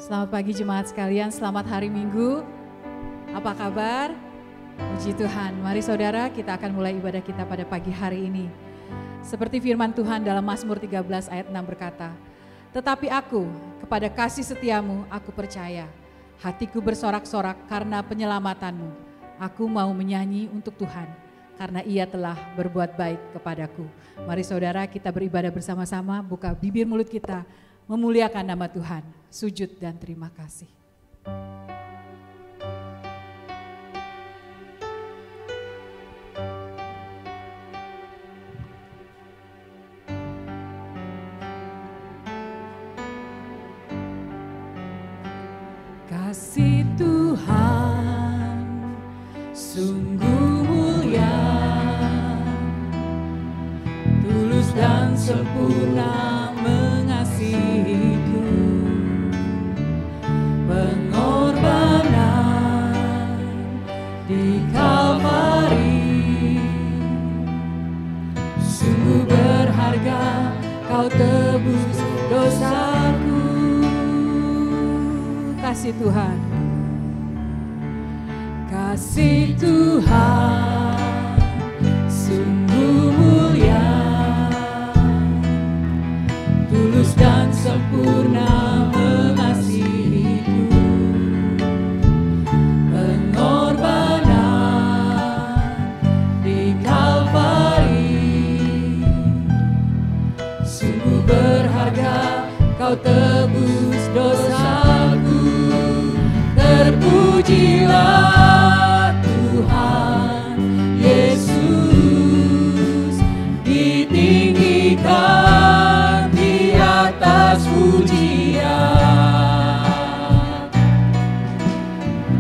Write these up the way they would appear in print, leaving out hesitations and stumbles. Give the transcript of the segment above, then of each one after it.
Selamat pagi jemaat sekalian, selamat hari Minggu. Apa kabar? Puji Tuhan. Mari saudara, kita akan mulai ibadah kita pada pagi hari ini. Seperti firman Tuhan dalam Mazmur 13 ayat 6 berkata, "Tetapi aku, kepada kasih setiamu aku percaya. Hatiku bersorak-sorak karena penyelamatanmu. Aku mau menyanyi untuk Tuhan, karena Ia telah berbuat baik kepadaku." Mari saudara, kita beribadah bersama-sama, buka bibir mulut kita, memuliakan nama Tuhan, sujud dan terima kasih. Kasih Tuhan sungguh mulia, tulus dan sempurna mengasihiku. Pengorbanan di Kalvari sungguh berharga, Kau tebus dosaku. Kasih Tuhan, kasih Tuhan sungguh mulia, tulus dan sempurna mengasihiku. Pengorbanan di Kalvari sungguh berharga, Kau tebus dosaku. Terpujilah Tuhan Yesus, ditinggikan di atas pujian.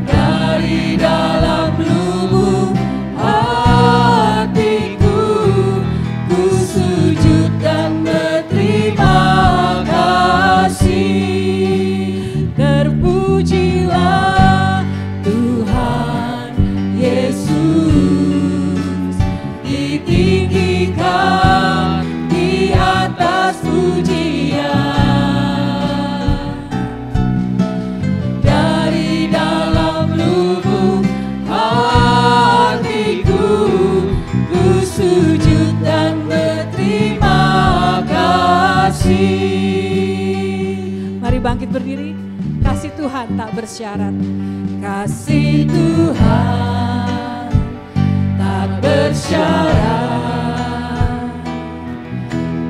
Dari dalam lubuk hatiku, ku sujud dan berterima kasih. Terpujilah Tuhan Yesus, ditinggikan di atas pujian. Dari dalam lubuk hatiku, ku sujud dan berterima kasih. Mari bangkit berdiri. Kasih Tuhan tak bersyarat. Kasih Tuhan tak bersyarat,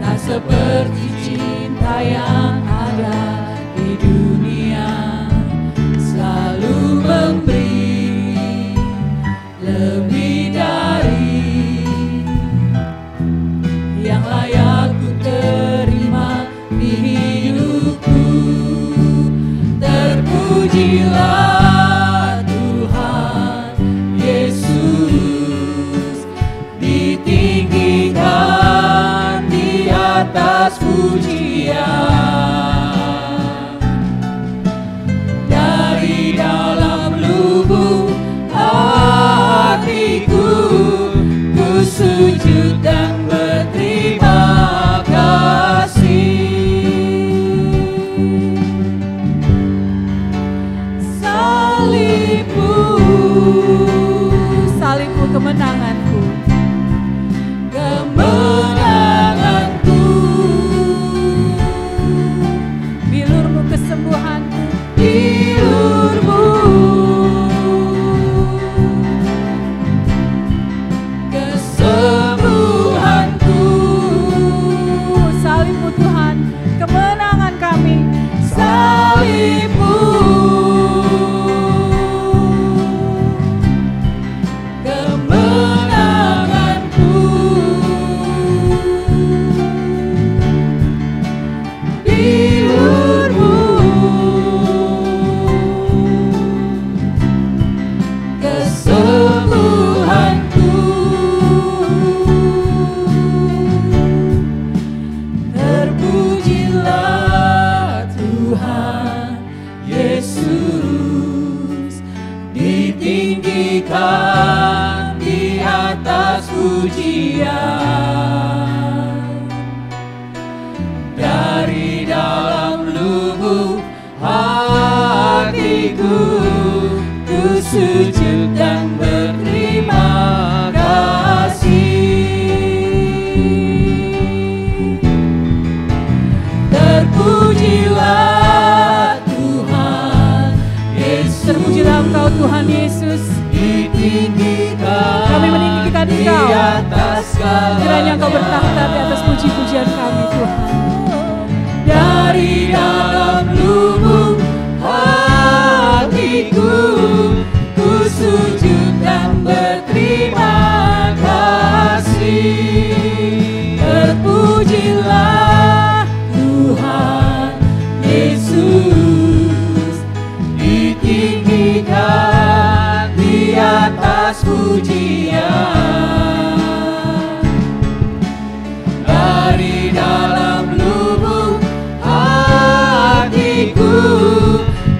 tak seperti cinta yang ada di dunia. Selalu memberi lebih dari yang layak ku terima di hidupku. Terpujilah Tuhan Yesus, ditinggikan di atas pujian. Dari dalam lubuk hatiku, ku sujud dan berterima kasih. Salibmu kemenanganku, kemenanganku. hanya Engkau bertahta di atas puji-pujian kami Tuhan. Dari dalam lubuk hatiku, ku sujud dan berterima kasih. Terpujilah Tuhan Yesus, ditinggikan di atas pujian. Dari dalam lubuk hatiku,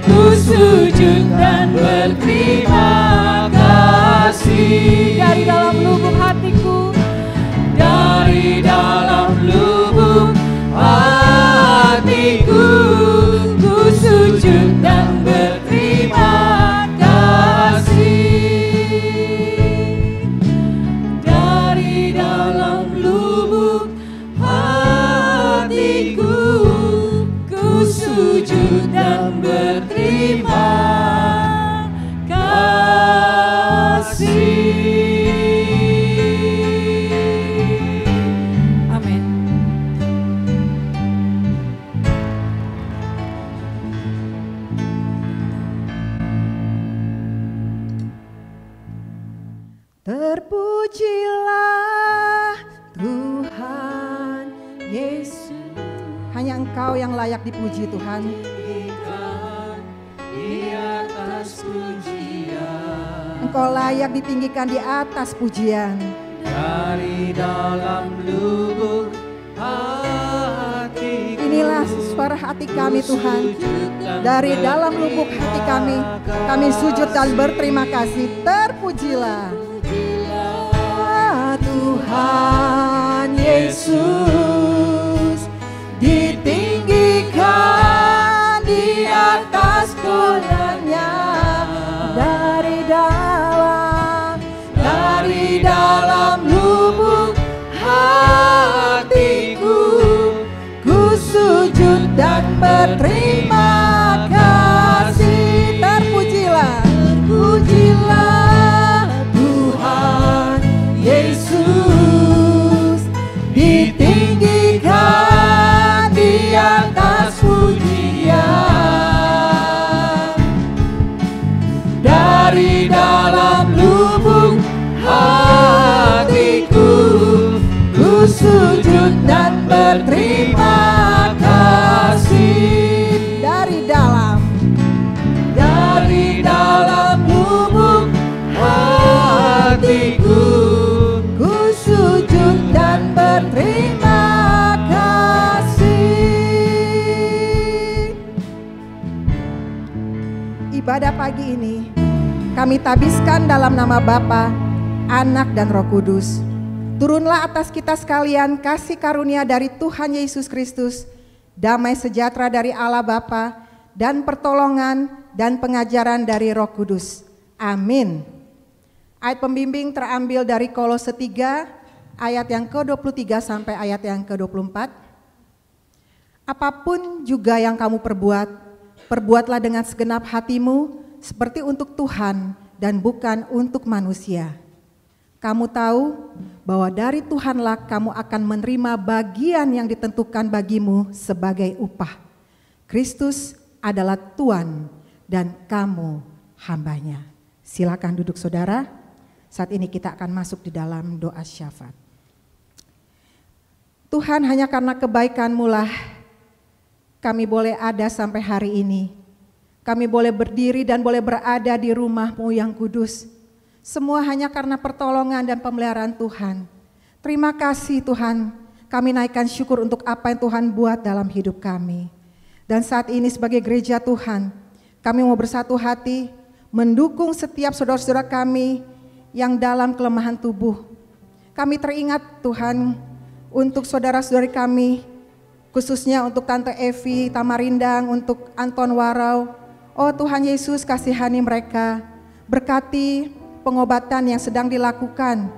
ku sujud dan berterima kasih. Dari dalam lubuk hatiku, dari dalam lubuk hatiku, ku sujud dan berterima kasih. Dari dalam lubuk hatiku, ku sujud dan berterima kasih. amin. Terpujilah Tuhan Yesus. Hanya Engkau yang layak dipuji Tuhan. Di atas pujian, Engkau layak ditinggikan di atas pujian. dari dalam lubuk hatiku, Inilah suara hati kami Tuhan. Dari dalam lubuk hati kami sujud dan berterima kasih. Terpujilah Tuhan Yesus, ditinggikan di atas gonanya. Dari dalam lubuk hatiku, ku sujud dan berterima kasih. Terpujilah Tuhan Yesus, ditinggikan di atas pujian. Dari dalam lubuk hatiku, ku sujud dan berterima kasih. Dari dalam lubuk hatiku, ku sujud dan berterima kasih. Ibadah pagi ini kami tabiskan dalam nama Bapa, Anak dan Roh Kudus. Turunlah atas kita sekalian kasih karunia dari Tuhan Yesus Kristus, damai sejahtera dari Allah Bapa, dan pertolongan dan pengajaran dari Roh Kudus. Amin. Ayat pembimbing terambil dari Kolose 3 ayat yang ke-23 sampai ayat yang ke-24. Apapun juga yang kamu perbuat, perbuatlah dengan segenap hatimu seperti untuk Tuhan dan bukan untuk manusia. Kamu tahu bahwa dari Tuhanlah kamu akan menerima bagian yang ditentukan bagimu sebagai upah. Kristus adalah Tuhan dan kamu hambanya. Silakan duduk saudara. Saat ini kita akan masuk di dalam doa syafaat. Tuhan, hanya karena kebaikan-Mu lah kami boleh ada sampai hari ini. Kami boleh berdiri dan boleh berada di rumah-Mu yang kudus. Semua hanya karena pertolongan dan pemeliharaan Tuhan. Terima kasih Tuhan, kami naikkan syukur untuk apa yang Tuhan buat dalam hidup kami. Dan saat ini sebagai gereja Tuhan, kami mau bersatu hati mendukung setiap saudara-saudara kami yang dalam kelemahan tubuh. Kami teringat Tuhan untuk saudara-saudari kami, khususnya untuk Tante Evi Tamarindang, untuk Anton Warau. Oh Tuhan Yesus, kasihani mereka, berkati pengobatan yang sedang dilakukan,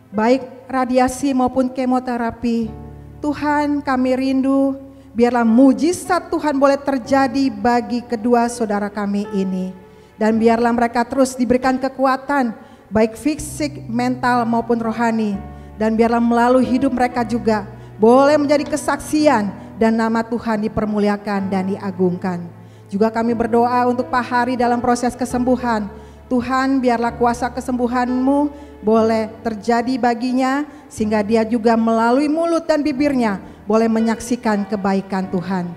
baik radiasi maupun kemoterapi. Tuhan, kami rindu biarlah mujizat Tuhan boleh terjadi bagi kedua saudara kami ini. Dan biarlah mereka terus diberikan kekuatan, baik fisik, mental maupun rohani. Dan biarlah melalui hidup mereka juga boleh menjadi kesaksian dan nama Tuhan dipermuliakan dan diagungkan. Juga kami berdoa untuk Pak Hari dalam proses kesembuhan. Tuhan, biarlah kuasa kesembuhan-Mu boleh terjadi baginya, sehingga dia juga melalui mulut dan bibirnya boleh menyaksikan kebaikan Tuhan.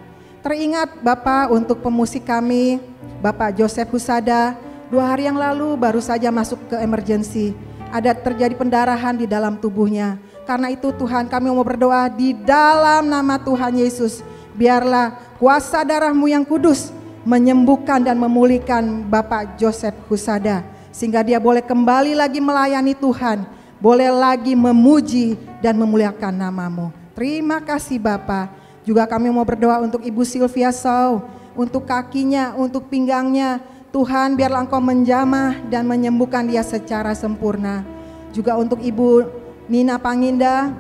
Teringat Bapak untuk pemusik kami, Bapak Joseph Husada, 2 hari yang lalu baru saja masuk ke emergency. Ada terjadi pendarahan di dalam tubuhnya. Karena itu Tuhan, kami mau berdoa di dalam nama Tuhan Yesus. Biarlah kuasa darah-Mu yang kudus menyembuhkan dan memulihkan Bapak Joseph Husada, sehingga dia boleh kembali lagi melayani Tuhan, boleh lagi memuji dan memuliakan nama-Mu. Terima kasih Bapak. Juga kami mau berdoa untuk Ibu Sylvia Sau, untuk kakinya, untuk pinggangnya. Tuhan, biarlah Engkau menjamah dan menyembuhkan dia secara sempurna. Juga untuk Ibu Nina Panginda,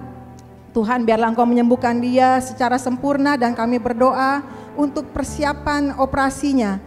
Tuhan, biarlah Engkau menyembuhkan dia secara sempurna, dan kami berdoa untuk persiapan operasinya,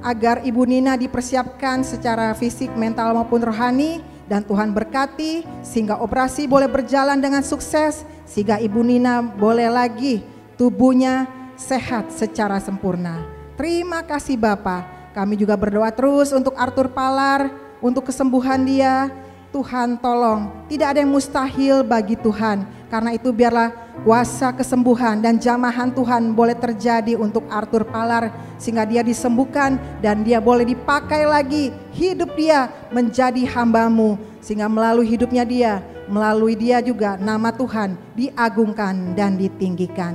agar Ibu Nina dipersiapkan secara fisik, mental maupun rohani, dan Tuhan berkati sehingga operasi boleh berjalan dengan sukses, sehingga Ibu Nina boleh lagi tubuhnya sehat secara sempurna. Terima kasih Bapak. Kami juga berdoa terus untuk Arthur Palar, untuk kesembuhan dia. Tuhan tolong, tidak ada yang mustahil bagi Tuhan. Karena itu biarlah kuasa kesembuhan dan jamahan Tuhan boleh terjadi untuk Arthur Palar, sehingga dia disembuhkan dan dia boleh dipakai lagi hidup dia menjadi hamba-Mu, sehingga melalui hidupnya dia, melalui dia juga nama Tuhan diagungkan dan ditinggikan.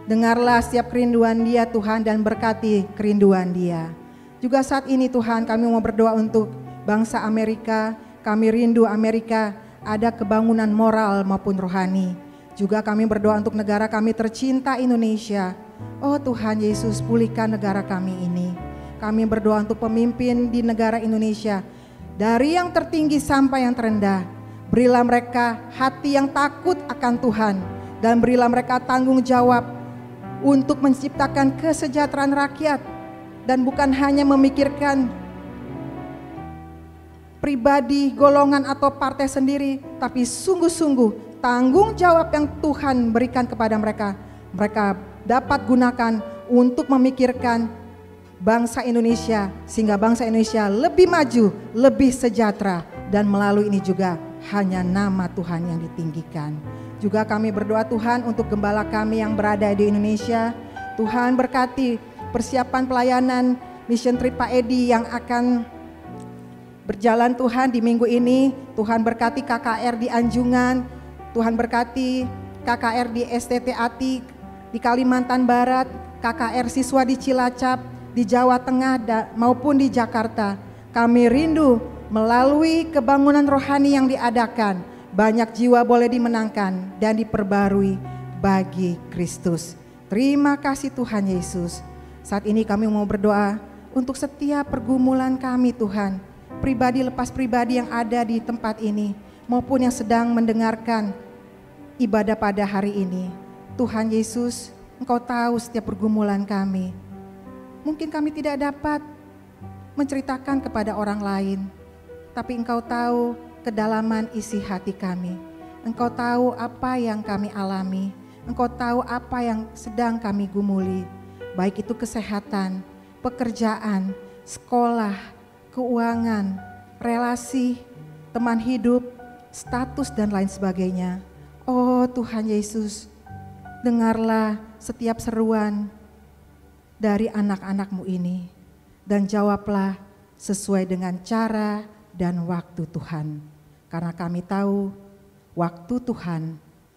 Dengarlah setiap kerinduan dia Tuhan, dan berkati kerinduan dia. Juga saat ini Tuhan, kami mau berdoa untuk bangsa Amerika. Kami rindu Amerika ada kebangunan moral maupun rohani. Juga kami berdoa untuk negara kami tercinta Indonesia. Oh Tuhan Yesus, pulihkan negara kami ini. Kami berdoa untuk pemimpin di negara Indonesia, dari yang tertinggi sampai yang terendah. Berilah mereka hati yang takut akan Tuhan, dan berilah mereka tanggung jawab untuk menciptakan kesejahteraan rakyat, dan bukan hanya memikirkan pribadi, golongan atau partai sendiri, tapi sungguh-sungguh tanggung jawab yang Tuhan berikan kepada mereka, mereka dapat gunakan untuk memikirkan bangsa Indonesia, sehingga bangsa Indonesia lebih maju, lebih sejahtera, dan melalui ini juga hanya nama Tuhan yang ditinggikan. Juga kami berdoa Tuhan untuk gembala kami yang berada di Indonesia. Tuhan berkati persiapan pelayanan mission trip Pak Edi yang akan berjalan Tuhan di minggu ini. Tuhan berkati KKR di Anjungan, Tuhan berkati KKR di STT Ati di Kalimantan Barat, KKR siswa di Cilacap, di Jawa Tengah maupun di Jakarta. Kami rindu melalui kebangunan rohani yang diadakan, banyak jiwa boleh dimenangkan dan diperbarui bagi Kristus. Terima kasih Tuhan Yesus. Saat ini kami mau berdoa untuk setiap pergumulan kami Tuhan, pribadi lepas pribadi yang ada di tempat ini maupun yang sedang mendengarkan ibadah pada hari ini. Tuhan Yesus, Engkau tahu setiap pergumulan kami. Mungkin kami tidak dapat menceritakan kepada orang lain, tapi Engkau tahu kedalaman isi hati kami. Engkau tahu apa yang kami alami. Engkau tahu apa yang sedang kami gumuli, baik itu kesehatan, pekerjaan, sekolah, keuangan, relasi, teman hidup, status dan lain sebagainya. Oh Tuhan Yesus, dengarlah setiap seruan dari anak-anak-Mu ini, dan jawablah sesuai dengan cara dan waktu Tuhan. Karena kami tahu waktu Tuhan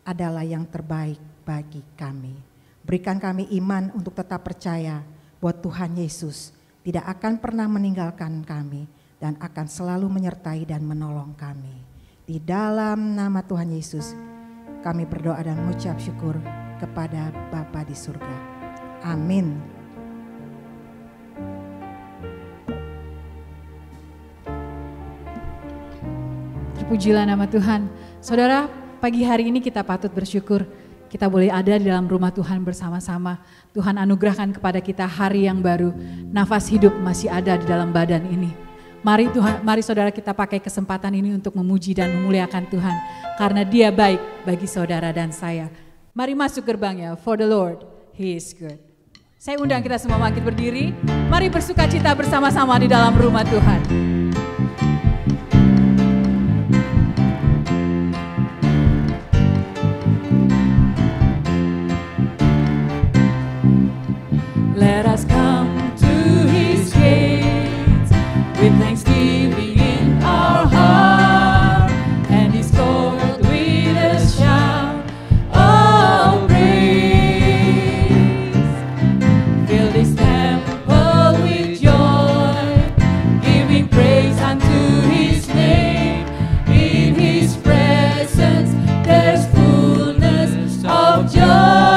adalah yang terbaik bagi kami. Berikan kami iman untuk tetap percaya bahwa Tuhan Yesus tidak akan pernah meninggalkan kami dan akan selalu menyertai dan menolong kami. Di dalam nama Tuhan Yesus kami berdoa dan mengucap syukur kepada Bapa di surga. Amin. Terpujilah nama Tuhan. Saudara, pagi hari ini kita patut bersyukur. Kita boleh ada di dalam rumah Tuhan bersama-sama. Tuhan anugerahkan kepada kita hari yang baru. Nafas hidup masih ada di dalam badan ini. Mari saudara kita pakai kesempatan ini untuk memuji dan memuliakan Tuhan. Karena Dia baik bagi saudara dan saya. Mari masuk gerbangnya, for the Lord, He is good. Saya undang kita semua bangkit berdiri. Mari bersuka cita bersama-sama di dalam rumah Tuhan. Let us come to His gates with thanksgiving in our heart, and His court with a shout of praise. Fill this temple with joy, giving praise unto His name. In His presence there's fullness of joy.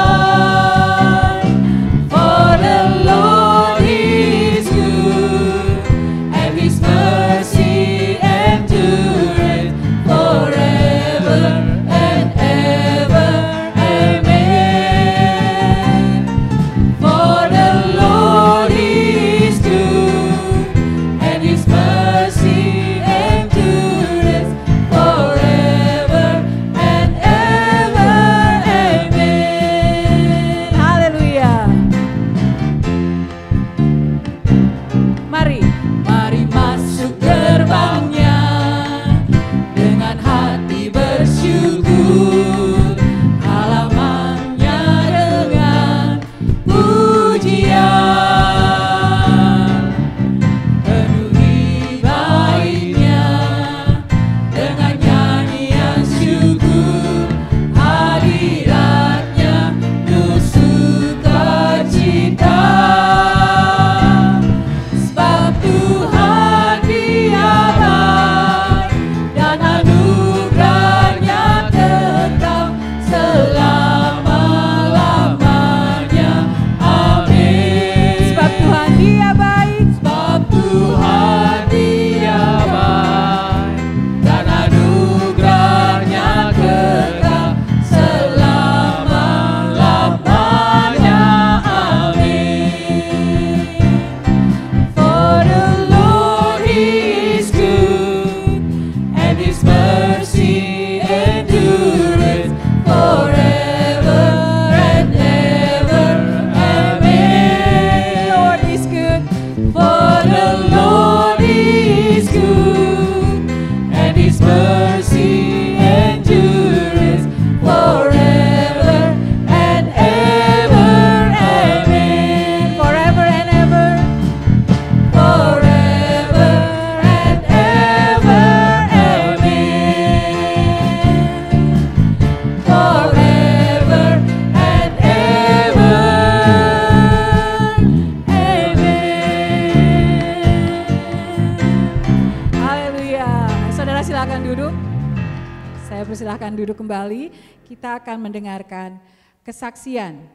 Silakan duduk kembali. Kita akan mendengarkan kesaksian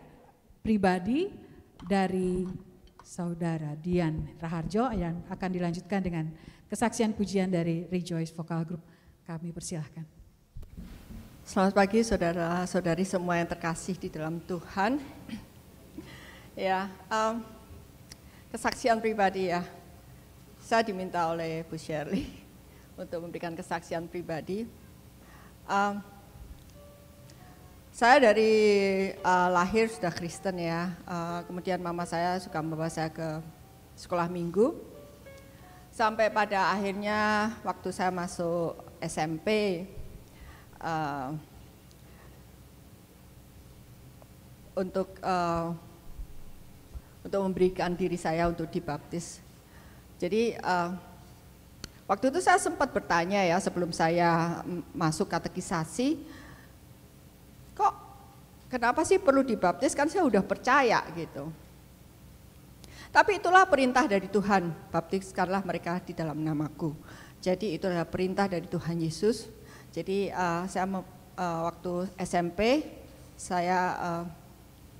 pribadi dari Saudara Dian Raharjo yang akan dilanjutkan dengan kesaksian pujian dari Rejoice Vocal Group. Kami persilahkan. Selamat pagi saudara-saudari semua yang terkasih di dalam Tuhan. Ya, kesaksian pribadi ya. Saya diminta oleh Bu Shirley untuk memberikan kesaksian pribadi. Saya dari lahir sudah Kristen ya, kemudian mama saya suka membawa saya ke sekolah minggu, sampai pada akhirnya waktu saya masuk SMP, untuk memberikan diri saya untuk dibaptis. Jadi waktu itu saya sempat bertanya ya sebelum saya masuk katekisasi, kok kenapa sih perlu dibaptis, kan saya udah percaya gitu. Tapi itulah perintah dari Tuhan, baptiskanlah mereka di dalam namaku. Jadi itu adalah perintah dari Tuhan Yesus. Jadi saya waktu SMP saya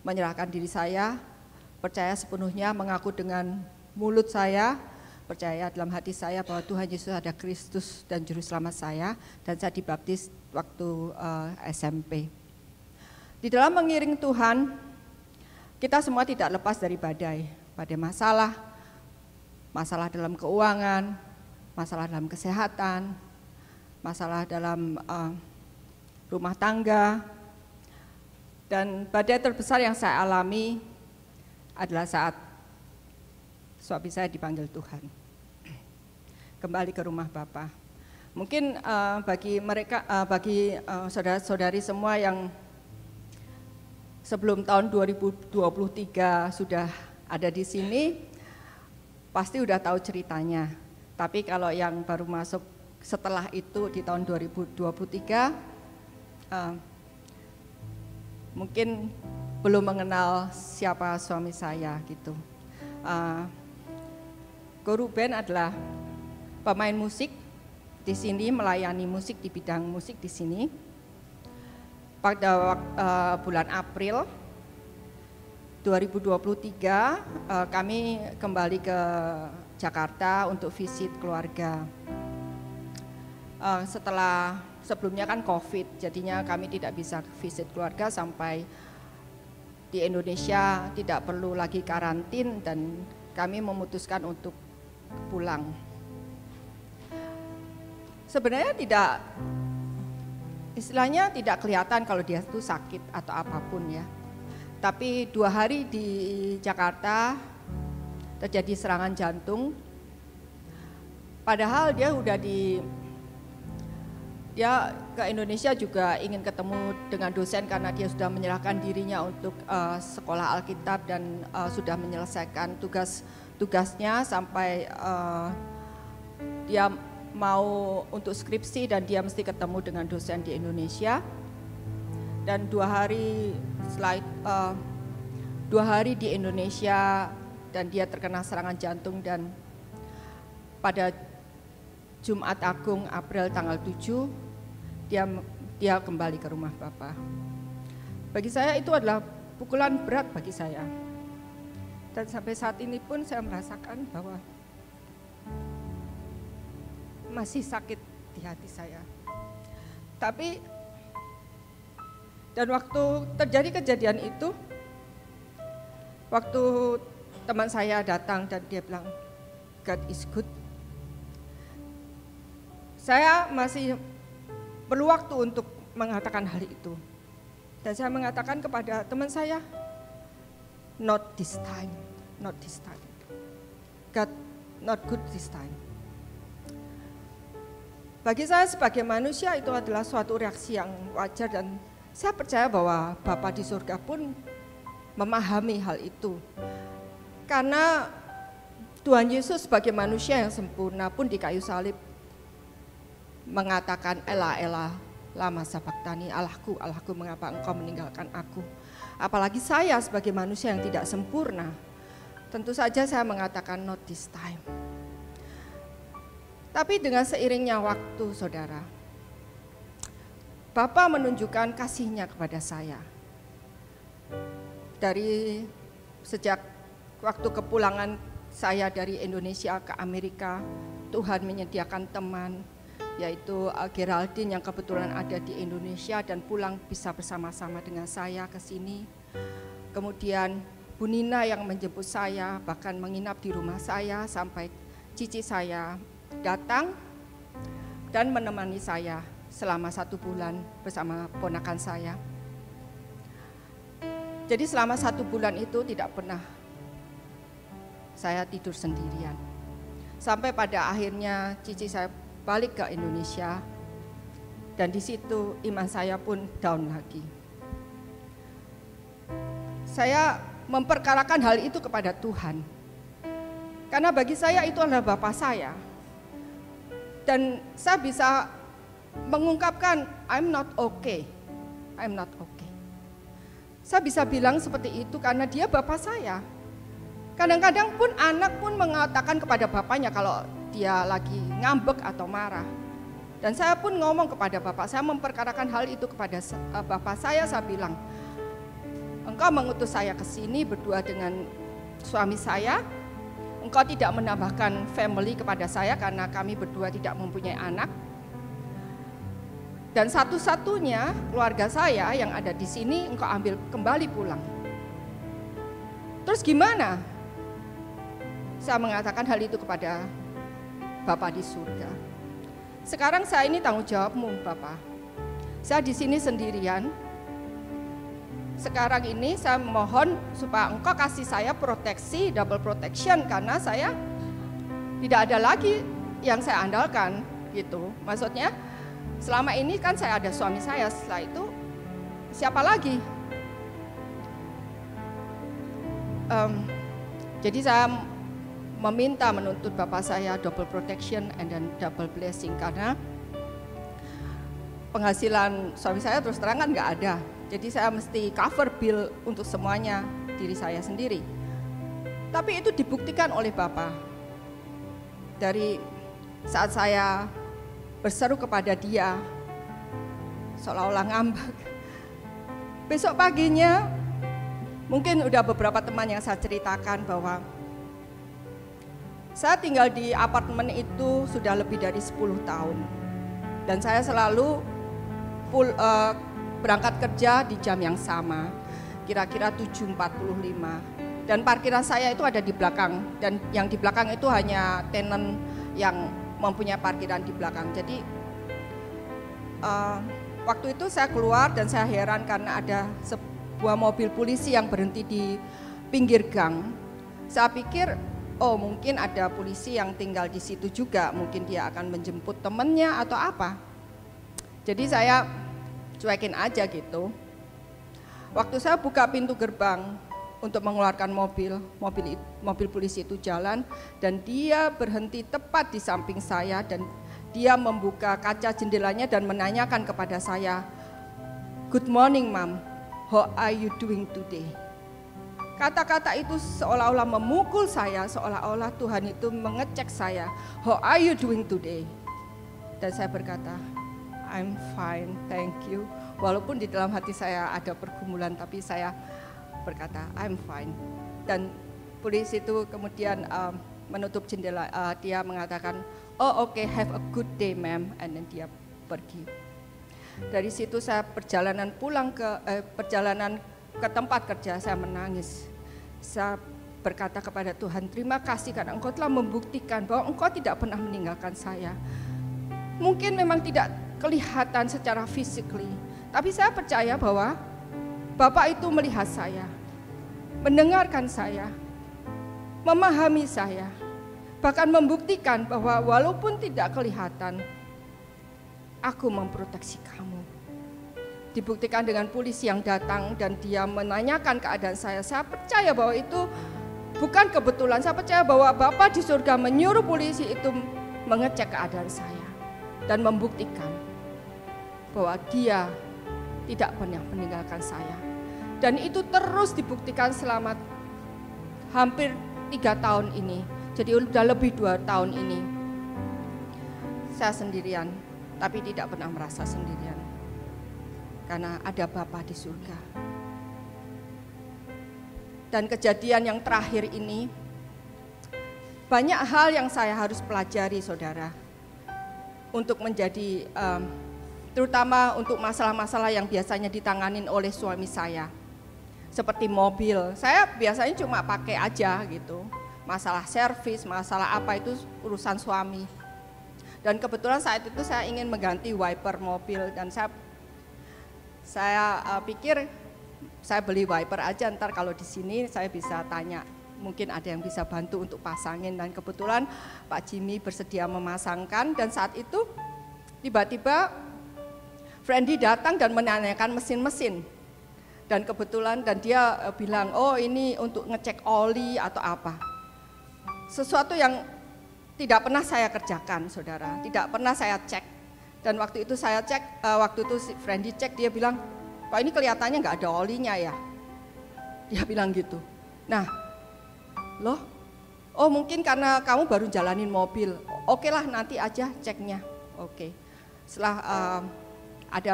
menyerahkan diri saya, percaya sepenuhnya, mengaku dengan mulut saya, percaya dalam hati saya bahwa Tuhan Yesus ada Kristus dan Juru Selamat saya, dan saya dibaptis waktu SMP. Di dalam mengiring Tuhan, kita semua tidak lepas dari badai masalah dalam keuangan, masalah dalam kesehatan, masalah dalam rumah tangga. Dan badai terbesar yang saya alami adalah saat suami saya dipanggil Tuhan kembali ke rumah Bapa. Mungkin bagi mereka, bagi saudara-saudari semua yang sebelum tahun 2023 sudah ada di sini, pasti udah tahu ceritanya. Tapi kalau yang baru masuk setelah itu di tahun 2023, mungkin belum mengenal siapa suami saya gitu. Ko Ruben adalah pemain musik di sini, melayani musik di bidang musik di sini. Pada bulan April 2023 kami kembali ke Jakarta untuk visit keluarga. Sebelumnya kan COVID, jadinya kami tidak bisa visit keluarga sampai di Indonesia tidak perlu lagi karantin dan kami memutuskan untuk pulang. Sebenarnya istilahnya tidak kelihatan kalau dia itu sakit atau apapun ya. Tapi 2 hari di Jakarta terjadi serangan jantung. Padahal dia ke Indonesia juga ingin ketemu dengan dosen karena dia sudah menyerahkan dirinya untuk sekolah Alkitab dan sudah menyelesaikan tugasnya sampai dia mau untuk skripsi dan dia mesti ketemu dengan dosen di Indonesia. Dan 2 hari di Indonesia dan dia terkena serangan jantung, dan pada Jumat Agung April tanggal 7 dia kembali ke rumah Bapa. Bagi saya itu adalah pukulan berat bagi saya. Dan sampai saat ini pun saya merasakan bahwa masih sakit di hati saya. Tapi dan waktu terjadi kejadian itu, waktu teman saya datang dan dia bilang God is good, saya masih perlu waktu untuk mengatakan hal itu. Dan saya mengatakan kepada teman saya, not this time, not this time. God not good this time. Bagi saya sebagai manusia itu adalah suatu reaksi yang wajar, dan saya percaya bahwa Bapa di surga pun memahami hal itu. Karena Tuhan Yesus sebagai manusia yang sempurna pun di kayu salib mengatakan Ela Ela lama sabaktani, Allahku Allahku mengapa engkau meninggalkan aku. Apalagi saya sebagai manusia yang tidak sempurna, tentu saja saya mengatakan not this time. Tapi dengan seiringnya waktu, saudara, Bapa menunjukkan kasih-Nya kepada saya. Dari sejak waktu kepulangan saya dari Indonesia ke Amerika, Tuhan menyediakan teman, yaitu Geraldine yang kebetulan ada di Indonesia dan pulang bisa bersama-sama dengan saya ke sini. Kemudian Bu Nina yang menjemput saya, bahkan menginap di rumah saya sampai cici saya datang dan menemani saya selama 1 bulan bersama ponakan saya. Jadi selama 1 bulan itu tidak pernah saya tidur sendirian. Sampai pada akhirnya cici saya balik ke Indonesia dan di situ iman saya pun down lagi. Saya memperkarakan hal itu kepada Tuhan. Karena bagi saya itu adalah Bapa saya. Dan saya bisa mengungkapkan I'm not okay. I'm not okay. Saya bisa bilang seperti itu karena dia Bapa saya. Kadang-kadang pun anak pun mengatakan kepada bapaknya kalau dia lagi ngambek atau marah. Dan saya pun ngomong kepada bapak, saya memperkarakan hal itu kepada bapak saya bilang, engkau mengutus saya ke sini berdua dengan suami saya, engkau tidak menambahkan family kepada saya karena kami berdua tidak mempunyai anak. Dan satu-satunya keluarga saya yang ada di sini engkau ambil kembali pulang. Terus gimana? Saya mengatakan hal itu kepada Bapa di surga. Sekarang saya ini tanggung jawabmu, Bapa. Saya di sini sendirian. Sekarang ini saya mohon supaya Engkau kasih saya proteksi, double protection, karena saya tidak ada lagi yang saya andalkan gitu. Maksudnya selama ini kan saya ada suami saya, setelah itu siapa lagi? Jadi saya meminta menuntut Bapak saya double protection and then double blessing, karena penghasilan suami saya terus terang kan nggak ada. Jadi saya mesti cover bill untuk semuanya diri saya sendiri. Tapi itu dibuktikan oleh Bapak. Dari saat saya berseru kepada dia, seolah-olah ngambek. Besok paginya, mungkin udah beberapa teman yang saya ceritakan bahwa saya tinggal di apartemen itu sudah lebih dari 10 tahun. Dan saya selalu berangkat kerja di jam yang sama, kira-kira 7.45. Dan parkiran saya itu ada di belakang, dan yang di belakang itu hanya tenant yang mempunyai parkiran di belakang. Jadi waktu itu saya keluar dan saya heran karena ada sebuah mobil polisi yang berhenti di pinggir gang. Saya pikir, oh mungkin ada polisi yang tinggal di situ juga, mungkin dia akan menjemput temannya atau apa. Jadi saya cuekin aja gitu. Waktu saya buka pintu gerbang untuk mengeluarkan mobil polisi itu jalan, dan dia berhenti tepat di samping saya, dan dia membuka kaca jendelanya dan menanyakan kepada saya, "Good morning, Mom. How are you doing today?" Kata-kata itu seolah-olah memukul saya, seolah-olah Tuhan itu mengecek saya, "How are you doing today?" Dan saya berkata, "I'm fine, thank you." Walaupun di dalam hati saya ada pergumulan, tapi saya berkata, "I'm fine." Dan polisi itu kemudian menutup jendela, dia mengatakan, "Oh okay, have a good day, ma'am," and then dia pergi. Dari situ saya perjalanan ke tempat kerja, saya menangis. Saya berkata kepada Tuhan, "Terima kasih karena Engkau telah membuktikan bahwa Engkau tidak pernah meninggalkan saya." Mungkin memang tidak kelihatan secara physically, tapi saya percaya bahwa Bapak itu melihat saya, mendengarkan saya, memahami saya, bahkan membuktikan bahwa walaupun tidak kelihatan, aku memproteksi kamu. Dibuktikan dengan polisi yang datang dan dia menanyakan keadaan saya. Saya percaya bahwa itu bukan kebetulan. Saya percaya bahwa Bapak di surga menyuruh polisi itu mengecek keadaan saya dan membuktikan bahwa dia tidak pernah meninggalkan saya. Dan itu terus dibuktikan selama hampir 3 tahun ini. Jadi sudah lebih 2 tahun ini. Saya sendirian, tapi tidak pernah merasa sendirian. Karena ada Bapa di surga. Dan kejadian yang terakhir ini, banyak hal yang saya harus pelajari, saudara. Untuk menjadi, terutama untuk masalah-masalah yang biasanya ditanganin oleh suami saya. Seperti mobil, saya biasanya cuma pakai aja gitu. Masalah servis, masalah apa itu urusan suami. Dan kebetulan saat itu saya ingin mengganti wiper mobil, dan saya pikir saya beli wiper aja, ntar kalau di sini saya bisa tanya, mungkin ada yang bisa bantu untuk pasangin. Dan kebetulan Pak Jimmy bersedia memasangkan, dan saat itu tiba-tiba Friendly datang dan menanyakan mesin-mesin. Dan kebetulan dia bilang, "Oh ini untuk ngecek oli atau apa." Sesuatu yang tidak pernah saya kerjakan, saudara, tidak pernah saya cek. Dan waktu itu saya cek, waktu itu si Friendly cek, dia bilang, "Kok ini kelihatannya nggak ada olinya ya?" Dia bilang gitu. Nah, loh, oh mungkin karena kamu baru jalanin mobil. Oke lah, nanti aja ceknya. Oke. Setelah ada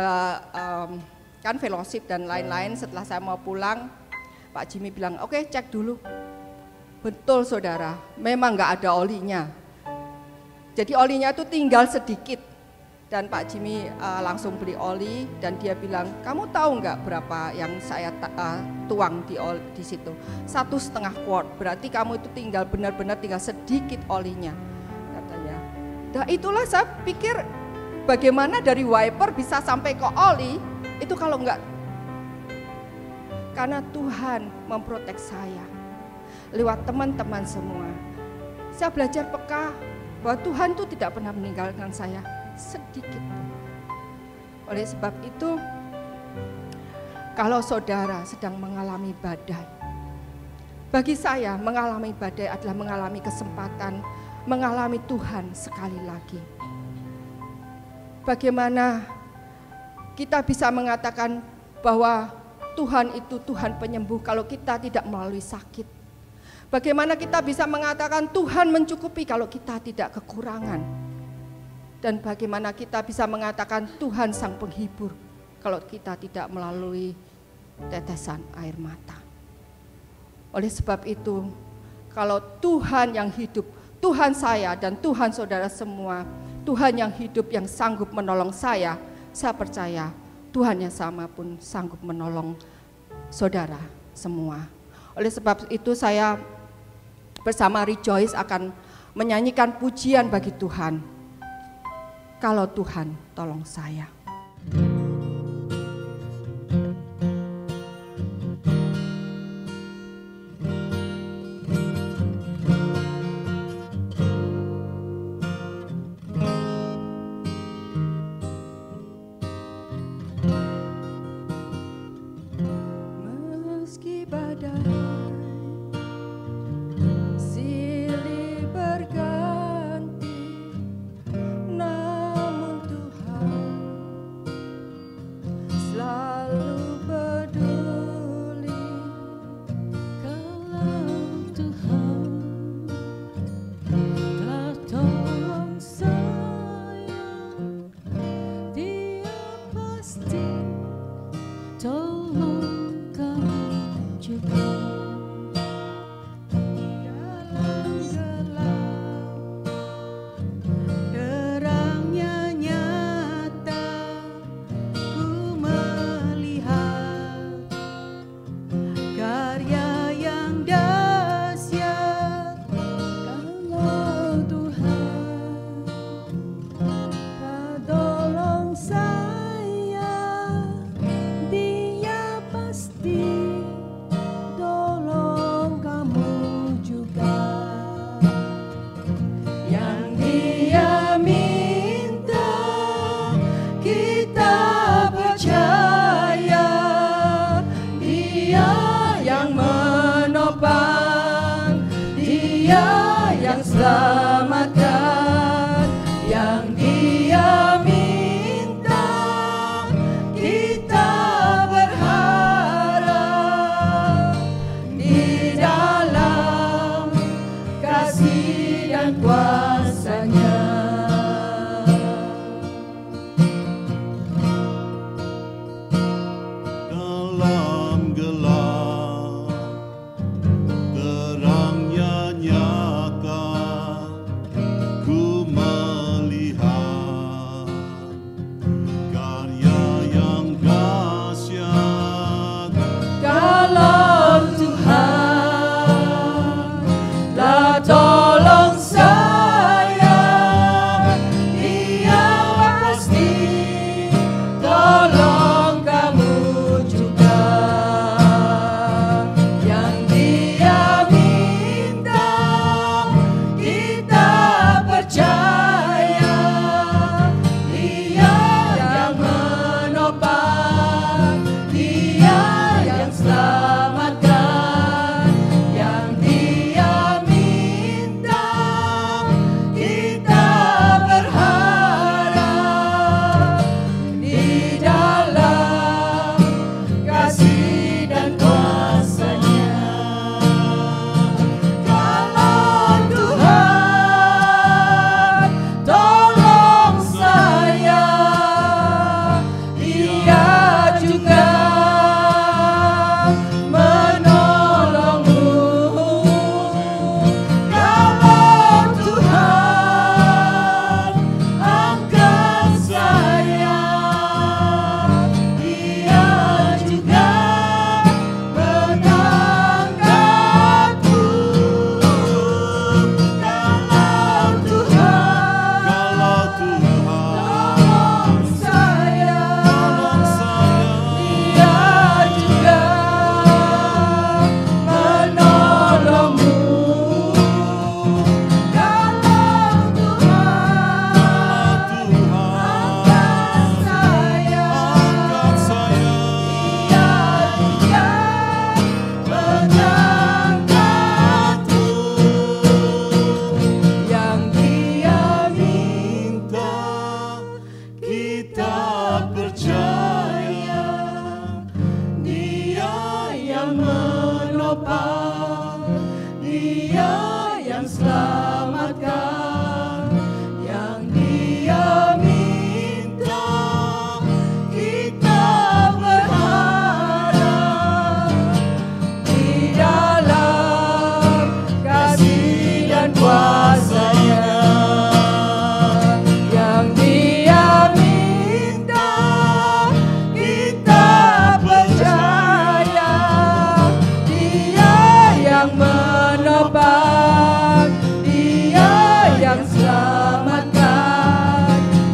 kan fellowship dan lain-lain, setelah saya mau pulang, Pak Jimmy bilang, "Oke, cek dulu." Betul, saudara, memang nggak ada olinya. Jadi olinya itu tinggal sedikit. Dan Pak Jimmy langsung beli oli, dan dia bilang, "Kamu tahu nggak berapa yang saya tuang di situ? 1,5 quart. Berarti kamu itu tinggal benar-benar tinggal sedikit olinya," katanya. Nah itulah saya pikir bagaimana dari wiper bisa sampai ke oli, itu kalau enggak, karena Tuhan memprotek saya lewat teman-teman semua. Saya belajar peka bahwa Tuhan itu tidak pernah meninggalkan saya sedikit pun. Oleh sebab itu, kalau saudara sedang mengalami badai, bagi saya mengalami badai adalah mengalami kesempatan, mengalami Tuhan sekali lagi. Bagaimana kita bisa mengatakan bahwa Tuhan itu Tuhan penyembuh kalau kita tidak melalui sakit? Bagaimana kita bisa mengatakan Tuhan mencukupi kalau kita tidak kekurangan? Dan bagaimana kita bisa mengatakan Tuhan sang penghibur kalau kita tidak melalui tetesan air mata? Oleh sebab itu, kalau Tuhan yang hidup, Tuhan saya dan Tuhan saudara semua, Tuhan yang hidup yang sanggup menolong saya percaya Tuhan yang sama pun sanggup menolong saudara semua. Oleh sebab itu saya bersama Rejoice akan menyanyikan pujian bagi Tuhan. Kalau Tuhan tolong saya. Meski badai silih berganti, namun Tuhan selalu peduli. Kalau Tuhan telah tolong saya, Dia pasti tolong kamu juga. Dalam gelap, terangnya nyata, ku melihat karya yang dahsyat. Kalau Tuhan tolong saya, Dia pasti tolong kamu juga. Yang Dia minta kita percaya, Dia yang menopang, Dia yang selamatkan. Yang Dia minta kita berharap di dalam kasih dan kuasa-Nya. Dalam gelap terangnya nyata, menopang, Dia yang selamatkan, yang Dia minta kita berharap di dalam kasih dan kuasa-Nya. Yang Dia minta kita percaya, Dia yang menopang, Dia yang selamatkan,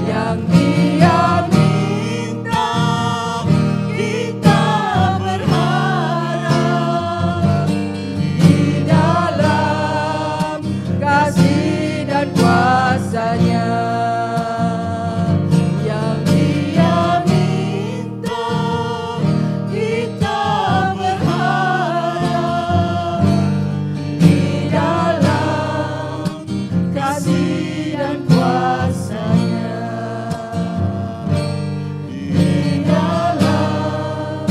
yang Dia minta kita berharap di dalam kasih dan kuasa-Nya. Yang Dia minta kita berharap di dalam kasih dan kuasa-Nya. Di dalam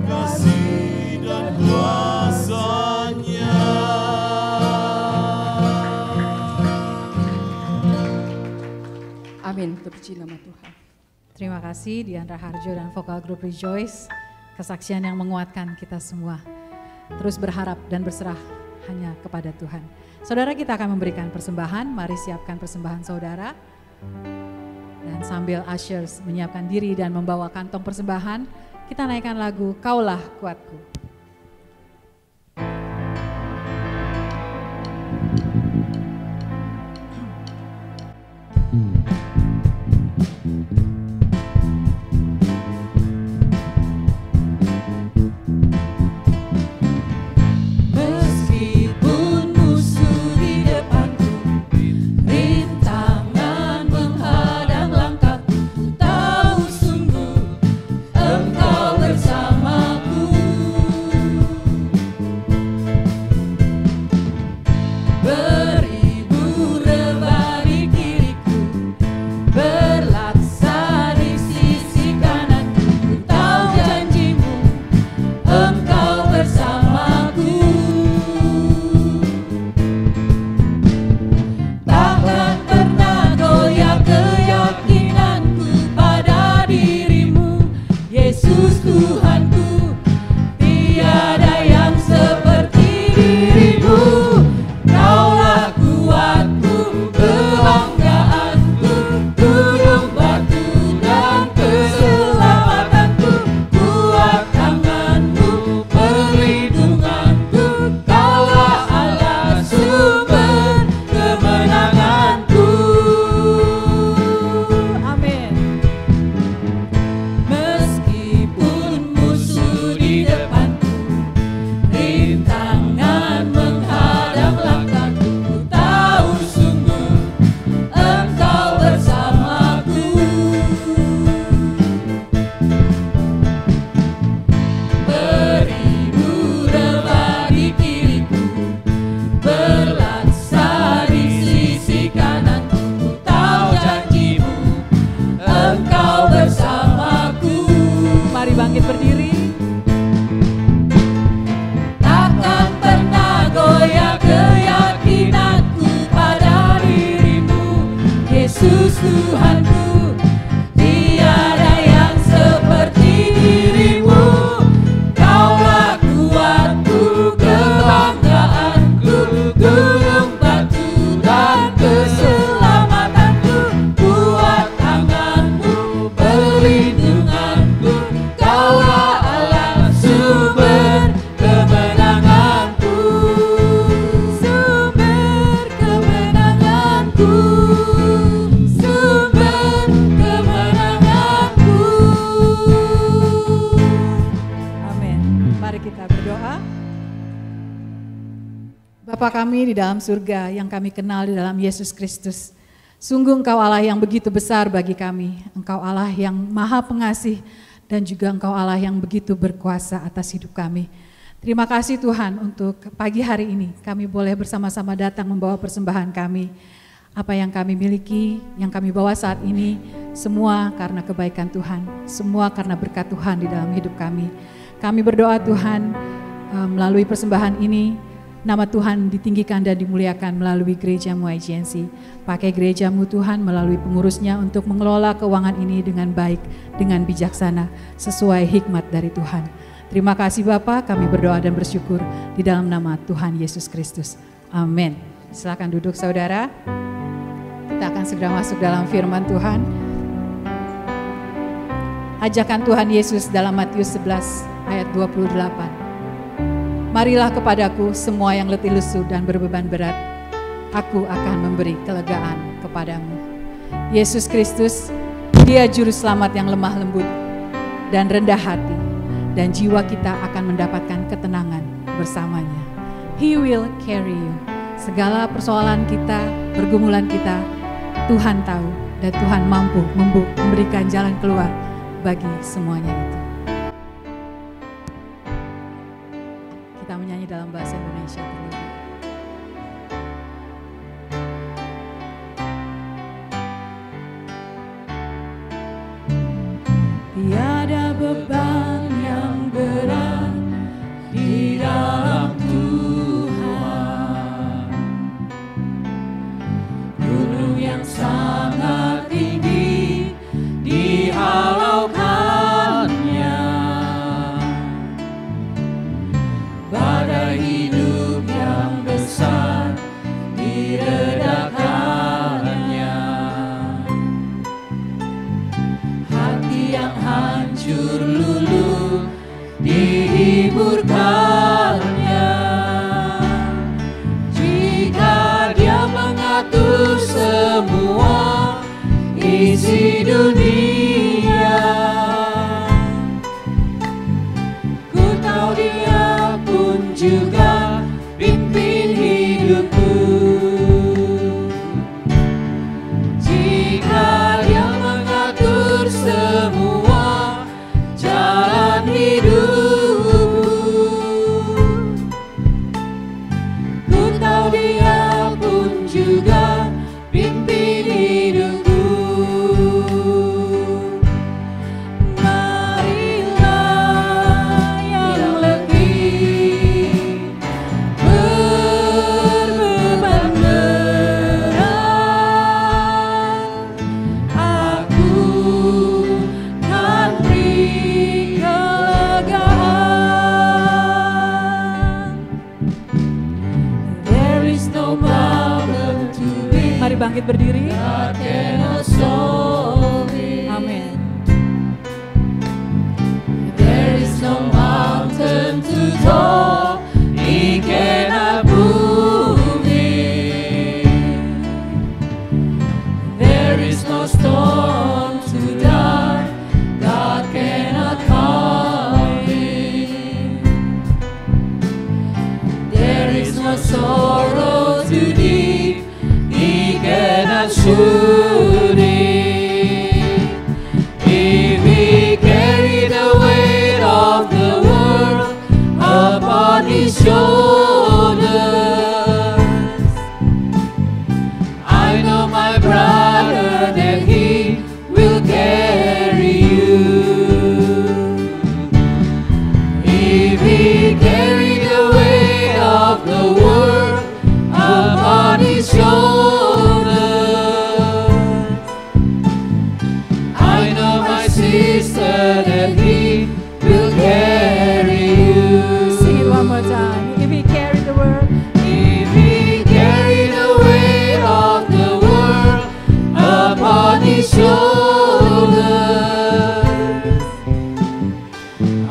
kasih dan kuasa-Nya. Amin, terpuji nama Tuhan. Terima kasih Diandra Harjo dan vokal grup Rejoice, kesaksian yang menguatkan kita semua. Terus berharap dan berserah hanya kepada Tuhan. Saudara, kita akan memberikan persembahan, mari siapkan persembahan saudara. Dan sambil ushers menyiapkan diri dan membawa kantong persembahan, kita naikkan lagu Kaulah Kuatku. Meskipun musuh di depanku, rintangan menghadang langkahku, tahu sungguh Engkau bersamaku. Beribu rebah di kiriku, berlaksa di sisi kananku, ku tahu janjimu Engkau bersamaku. Takkan pernah goyah keyakinanku pada dirimu, Yesus Tuhanku. Tiada yang seperti dirimu. Kaulah kuatku, kebanggaanku, gunung batu dan keselamatanku, kuat tanganmu, perlindunganku, Kaulah Allah sumber kemenanganku. Amin. Meskipun musuh di depanku, rintangan menghadang langkahku, ku tahu sungguh Engkau bersamaku. Beribu rebah di kiriku, berlaksa di sisi kananku, ku tahu janjimu Engkau bersamaku. Mari bangkit berdiri. Takkan pernah goyah keyakinanku pada dirimu, Yesus Tuhanku. Tiada yang seperti dirimu. Kaulah kuatku, kebanggaanku, gunung batu dan keselamatanku, kuat tanganmu, perlindunganku, Kaulah Allah sumber kemenanganku. Sumber kemenanganku, sumber kemenanganku. Amin. Mari kita berdoa. Bapa kami di dalam surga yang kami kenal di dalam Yesus Kristus. Sungguh Engkau Allah yang begitu besar bagi kami. Engkau Allah yang maha pengasih dan juga Engkau Allah yang begitu berkuasa atas hidup kami. Terima kasih Tuhan untuk pagi hari ini kami boleh bersama-sama datang membawa persembahan kami. Apa yang kami miliki, yang kami bawa saat ini, semua karena kebaikan Tuhan, semua karena berkat Tuhan di dalam hidup kami. Kami berdoa Tuhan, melalui persembahan ini, nama Tuhan ditinggikan dan dimuliakan melalui gerejamu IGNC. Pakai gerejamu Tuhan melalui pengurusnya untuk mengelola keuangan ini dengan baik, dengan bijaksana, sesuai hikmat dari Tuhan. Terima kasih Bapa, kami berdoa dan bersyukur di dalam nama Tuhan Yesus Kristus. Amin. Silakan duduk saudara. Kita akan segera masuk dalam firman Tuhan. Ajakan Tuhan Yesus dalam Matius 11 ayat 28. Marilah kepadaku semua yang letih lesu dan berbeban berat, aku akan memberi kelegaan kepadamu. Yesus Kristus, Dia juru selamat yang lemah lembut dan rendah hati, dan jiwa kita akan mendapatkan ketenangan bersamanya. He will carry you. Segala persoalan kita, pergumulan kita, Tuhan tahu dan Tuhan mampu memberikan jalan keluar bagi semuanya itu. Kita menyanyi dalam bahasa Indonesia terlebih. Tiada beban yang berat di dalam Tuhan, gunung yang sangat tinggi dihalaukannya, badai hidup yang besar diredakannya, hati yang hancur luluh dihiburkannya. Jika Dia mengatur semua isi dunia, ku tahu Dia pun juga pimpin hidupku. Jika Dia mengatur semua jalan hidupku, ku tahu Dia pun juga pimpin hidupku. Marilah yang letih berbeban berat, aku kan beri kelegaan. There is no problem too big, Mari bangkit berdiri. God cannot solve it. Amin. There is no mountain too tall, He cannot move it. There is no storm too dark, God cannot calm it. There is no sorrow too deep, He cannot soothe it. If He carry the weight of the world upon His shoulders, I know my brother that He will carry you. If He carry the weight of the world upon His shoulders, I know my sister that He will carry you. Sing it one more time. If He carry the world, If He carry the weight of the world upon His shoulders,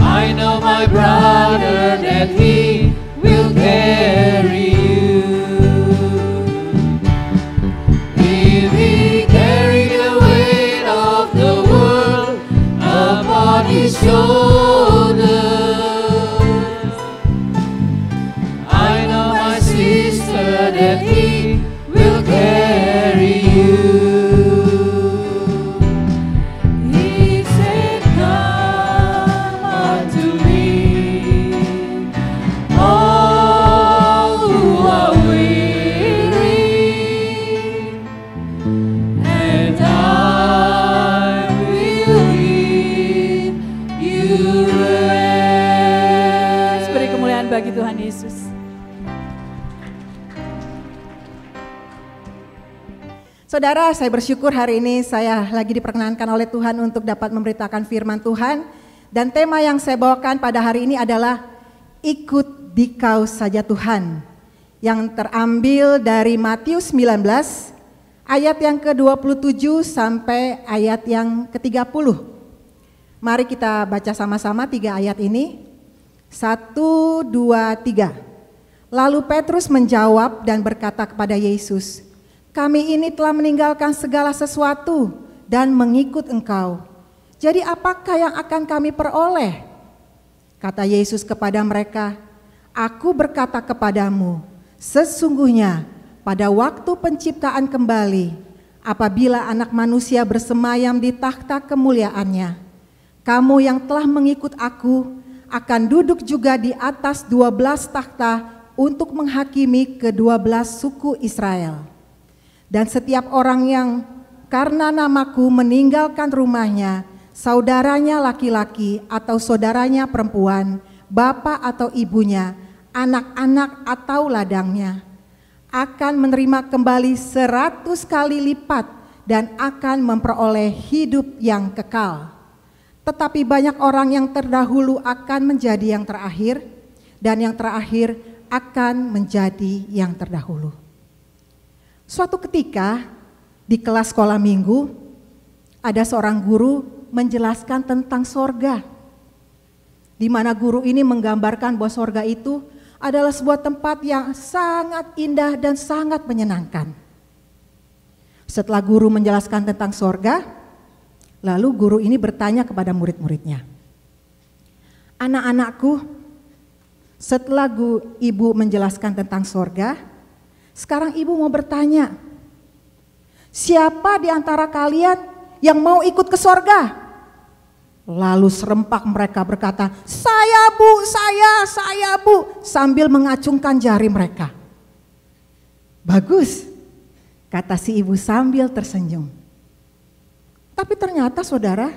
I know my brother that He will carry you. If He carry the weight of the world upon His shoulders, I know my sister that He will carry you. He said, come unto me, all who are weary, and I will give you rest. beri kemuliaan Tuhan Yesus. Saudara, saya bersyukur hari ini saya lagi diperkenankan oleh Tuhan untuk dapat memberitakan firman Tuhan. Dan tema yang saya bawakan pada hari ini adalah ikut dikau saja Tuhan. Yang terambil dari Matius 19 ayat yang ke-27 sampai ayat yang ke-30. Mari kita baca sama-sama 3 ayat ini. 1, 2, 3. Lalu Petrus menjawab dan berkata kepada Yesus, "Kami ini telah meninggalkan segala sesuatu dan mengikut Engkau. Jadi apakah yang akan kami peroleh?" Kata Yesus kepada mereka, "Aku berkata kepadamu, sesungguhnya pada waktu penciptaan kembali, apabila Anak Manusia bersemayam di takhta kemuliaannya, kamu yang telah mengikut Aku akan duduk juga di atas 12 takhta untuk menghakimi ke-12 suku Israel. Dan setiap orang yang karena namaku meninggalkan rumahnya, saudaranya laki-laki atau saudaranya perempuan, bapak atau ibunya, anak-anak atau ladangnya, akan menerima kembali 100 kali lipat dan akan memperoleh hidup yang kekal. Tetapi banyak orang yang terdahulu akan menjadi yang terakhir, dan yang terakhir akan menjadi yang terdahulu." Suatu ketika di kelas sekolah minggu, ada seorang guru menjelaskan tentang sorga, di mana guru ini menggambarkan bahwa sorga itu adalah sebuah tempat yang sangat indah dan sangat menyenangkan. Setelah guru menjelaskan tentang sorga, lalu guru ini bertanya kepada murid-muridnya, "Anak-anakku, setelah ibu menjelaskan tentang sorga, sekarang ibu mau bertanya, siapa di antara kalian yang mau ikut ke sorga?" Lalu serempak mereka berkata, "Saya bu, saya bu," sambil mengacungkan jari mereka. "Bagus," kata si ibu sambil tersenyum. Tapi ternyata saudara,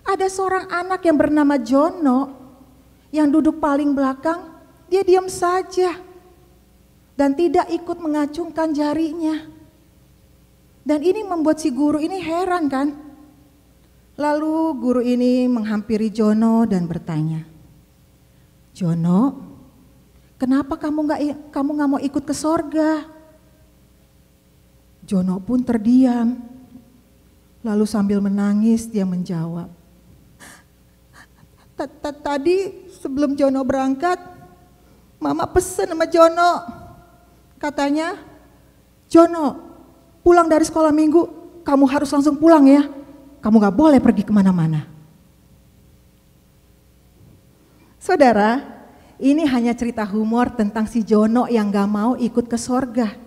ada seorang anak yang bernama Jono yang duduk paling belakang, dia diam saja dan tidak ikut mengacungkan jarinya. Dan ini membuat si guru ini heran kan. Lalu guru ini menghampiri Jono dan bertanya, "Jono, kenapa kamu nggak mau ikut ke sorga?" Jono pun terdiam. Lalu sambil menangis dia menjawab, "Tadi sebelum Jono berangkat, Mama pesen sama Jono. Katanya, 'Jono, pulang dari sekolah minggu, kamu harus langsung pulang ya. Kamu gak boleh pergi kemana-mana.'" Saudara, ini hanya cerita humor tentang si Jono yang gak mau ikut ke sorga.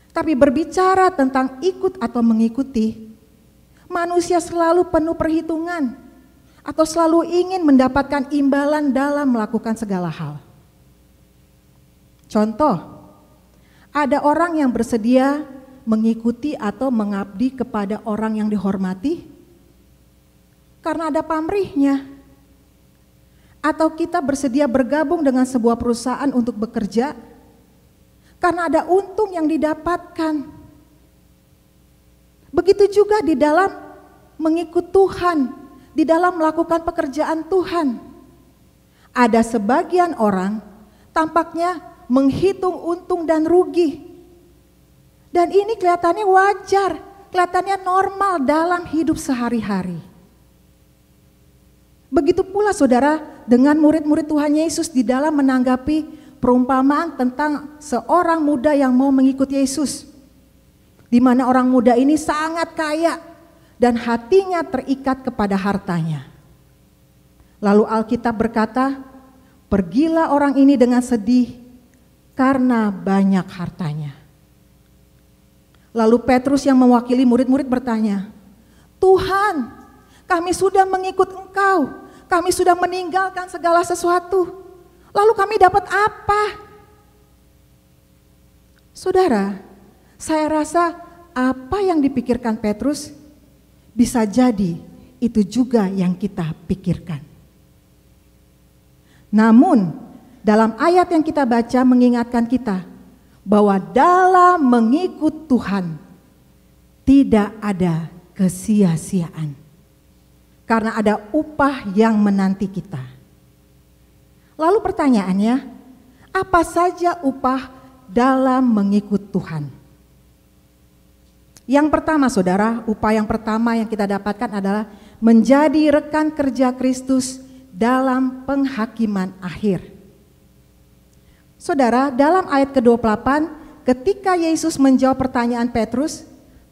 Tapi berbicara tentang ikut atau mengikuti, manusia selalu penuh perhitungan atau selalu ingin mendapatkan imbalan dalam melakukan segala hal. Contoh, ada orang yang bersedia mengikuti atau mengabdi kepada orang yang dihormati karena ada pamrihnya. Atau kita bersedia bergabung dengan sebuah perusahaan untuk bekerja karena ada untung yang didapatkan. Begitu juga di dalam mengikut Tuhan, di dalam melakukan pekerjaan Tuhan. Ada sebagian orang tampaknya menghitung untung dan rugi. Dan ini kelihatannya wajar, kelihatannya normal dalam hidup sehari-hari. Begitu pula saudara dengan murid-murid Tuhan Yesus di dalam menanggapi perumpamaan tentang seorang muda yang mau mengikut Yesus. Di mana orang muda ini sangat kaya dan hatinya terikat kepada hartanya. Lalu Alkitab berkata, "Pergilah orang ini dengan sedih karena banyak hartanya." Lalu Petrus yang mewakili murid-murid bertanya, "Tuhan, kami sudah mengikut Engkau, kami sudah meninggalkan segala sesuatu, lalu kami dapat apa?" Saudara, saya rasa apa yang dipikirkan Petrus bisa jadi itu juga yang kita pikirkan. Namun dalam ayat yang kita baca mengingatkan kita bahwa dalam mengikut Tuhan tidak ada kesia-siaan. Karena ada upah yang menanti kita. Lalu pertanyaannya, apa saja upah dalam mengikut Tuhan? Yang pertama saudara, upah yang pertama yang kita dapatkan adalah menjadi rekan kerja Kristus dalam penghakiman akhir. Saudara, dalam ayat ke-28 ketika Yesus menjawab pertanyaan Petrus,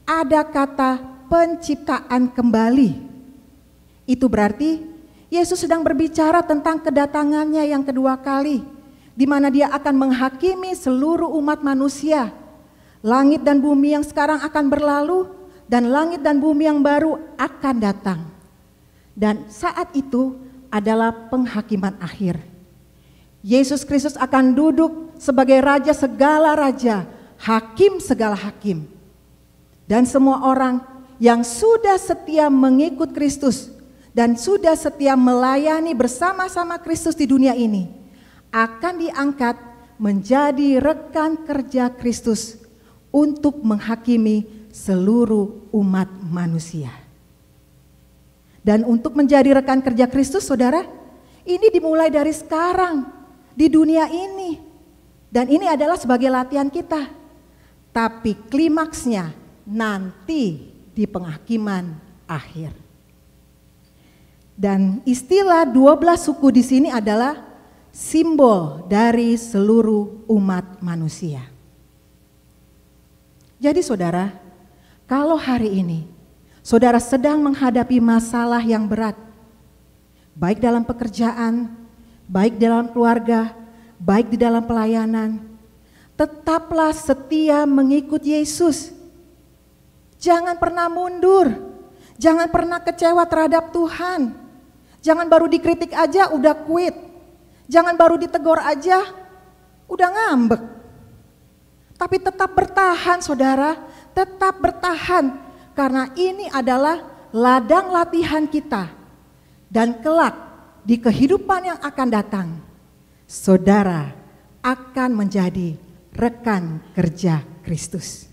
ada kata penciptaan kembali. Itu berarti Yesus sedang berbicara tentang kedatangannya yang kedua kali, di mana dia akan menghakimi seluruh umat manusia. Langit dan bumi yang sekarang akan berlalu, dan langit dan bumi yang baru akan datang. Dan saat itu adalah penghakiman akhir. Yesus Kristus akan duduk sebagai raja segala raja, hakim segala hakim. Dan semua orang yang sudah setia mengikut Kristus dan sudah setia melayani bersama-sama Kristus di dunia ini akan diangkat menjadi rekan kerja Kristus untuk menghakimi seluruh umat manusia. Dan untuk menjadi rekan kerja Kristus, saudara, ini dimulai dari sekarang di dunia ini. Dan ini adalah sebagai latihan kita. Tapi klimaksnya nanti di penghakiman akhir. Dan istilah 12 suku di sini adalah simbol dari seluruh umat manusia. Jadi saudara, kalau hari ini saudara sedang menghadapi masalah yang berat, baik dalam pekerjaan, baik dalam keluarga, baik di dalam pelayanan, tetaplah setia mengikut Yesus. Jangan pernah mundur, jangan pernah kecewa terhadap Tuhan. Jangan baru dikritik aja udah quit, jangan baru ditegur aja udah ngambek. Tapi tetap bertahan saudara, tetap bertahan. Karena ini adalah ladang latihan kita. Dan kelak di kehidupan yang akan datang, saudara akan menjadi rekan kerja Kristus.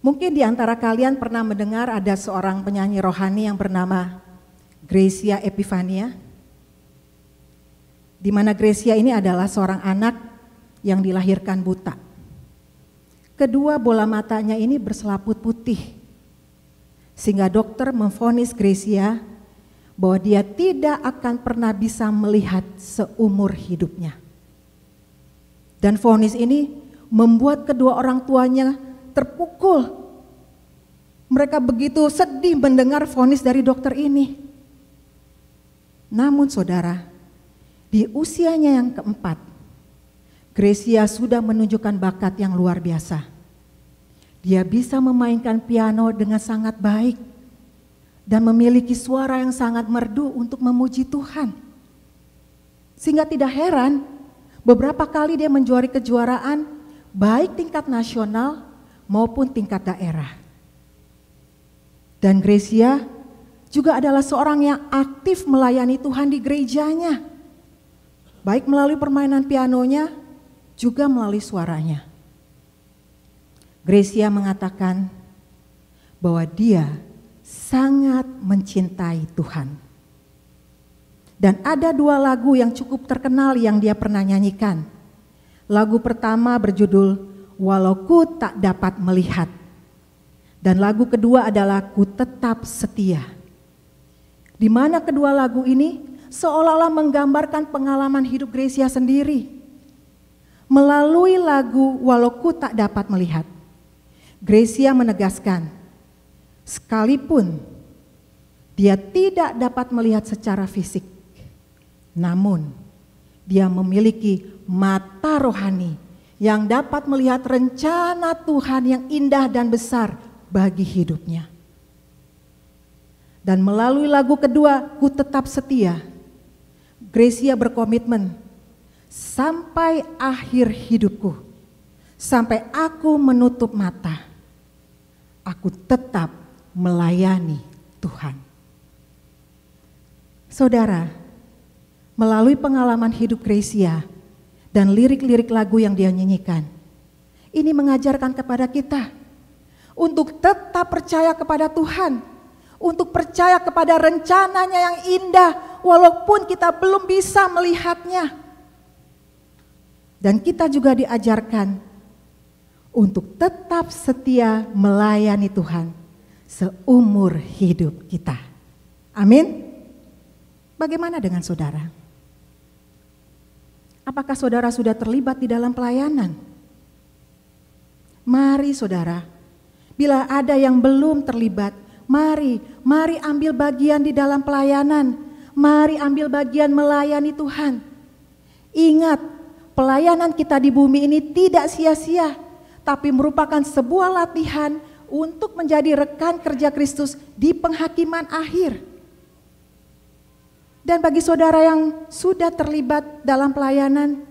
Mungkin di antara kalian pernah mendengar ada seorang penyanyi rohani yang bernama Gracia Epifania. Di mana Gracia ini adalah seorang anak yang dilahirkan buta. Kedua bola matanya ini berselaput putih. Sehingga dokter memvonis Gracia bahwa dia tidak akan pernah bisa melihat seumur hidupnya. Dan vonis ini membuat kedua orang tuanya terpukul. Mereka begitu sedih mendengar vonis dari dokter ini. Namun saudara, di usianya yang keempat, Gracia sudah menunjukkan bakat yang luar biasa. Dia bisa memainkan piano dengan sangat baik dan memiliki suara yang sangat merdu untuk memuji Tuhan. Sehingga tidak heran, beberapa kali dia menjuari kejuaraan baik tingkat nasional maupun tingkat daerah. Dan Gracia juga adalah seorang yang aktif melayani Tuhan di gerejanya. Baik melalui permainan pianonya, juga melalui suaranya. Gracia mengatakan bahwa dia sangat mencintai Tuhan. Dan ada dua lagu yang cukup terkenal yang dia pernah nyanyikan. Lagu pertama berjudul Walau Ku Tak Dapat Melihat. Dan lagu kedua adalah Ku Tetap Setia. Di mana kedua lagu ini seolah-olah menggambarkan pengalaman hidup Gracia sendiri. Melalui lagu Walau Ku Tak Dapat Melihat, Gracia menegaskan, sekalipun dia tidak dapat melihat secara fisik, namun dia memiliki mata rohani yang dapat melihat rencana Tuhan yang indah dan besar bagi hidupnya. Dan melalui lagu kedua, Ku Tetap Setia, Gracia berkomitmen, sampai akhir hidupku, sampai aku menutup mata, aku tetap melayani Tuhan. Saudara, melalui pengalaman hidup Gracia dan lirik-lirik lagu yang dia nyanyikan. Ini mengajarkan kepada kita untuk tetap percaya kepada Tuhan, untuk percaya kepada rencananya yang indah walaupun kita belum bisa melihatnya. Dan kita juga diajarkan untuk tetap setia melayani Tuhan seumur hidup kita. Amin. Bagaimana dengan saudara? Apakah saudara sudah terlibat di dalam pelayanan? Mari saudara, bila ada yang belum terlibat, mari ambil bagian di dalam pelayanan. Mari ambil bagian melayani Tuhan. Ingat, pelayanan kita di bumi ini tidak sia-sia, tapi merupakan sebuah latihan untuk menjadi rekan kerja Kristus di penghakiman akhir. Dan bagi saudara yang sudah terlibat dalam pelayanan,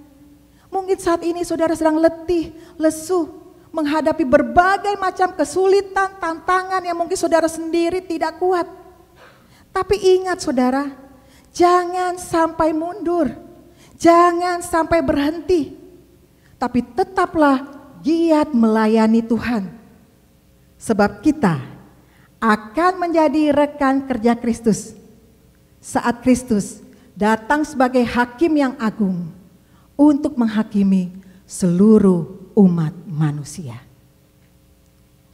mungkin saat ini saudara sedang letih, lesu, menghadapi berbagai macam kesulitan, tantangan yang mungkin saudara sendiri tidak kuat. Tapi ingat saudara, jangan sampai mundur, jangan sampai berhenti, tapi tetaplah giat melayani Tuhan. Sebab kita akan menjadi rekan kerja Kristus saat Kristus datang sebagai hakim yang agung untuk menghakimi seluruh umat manusia.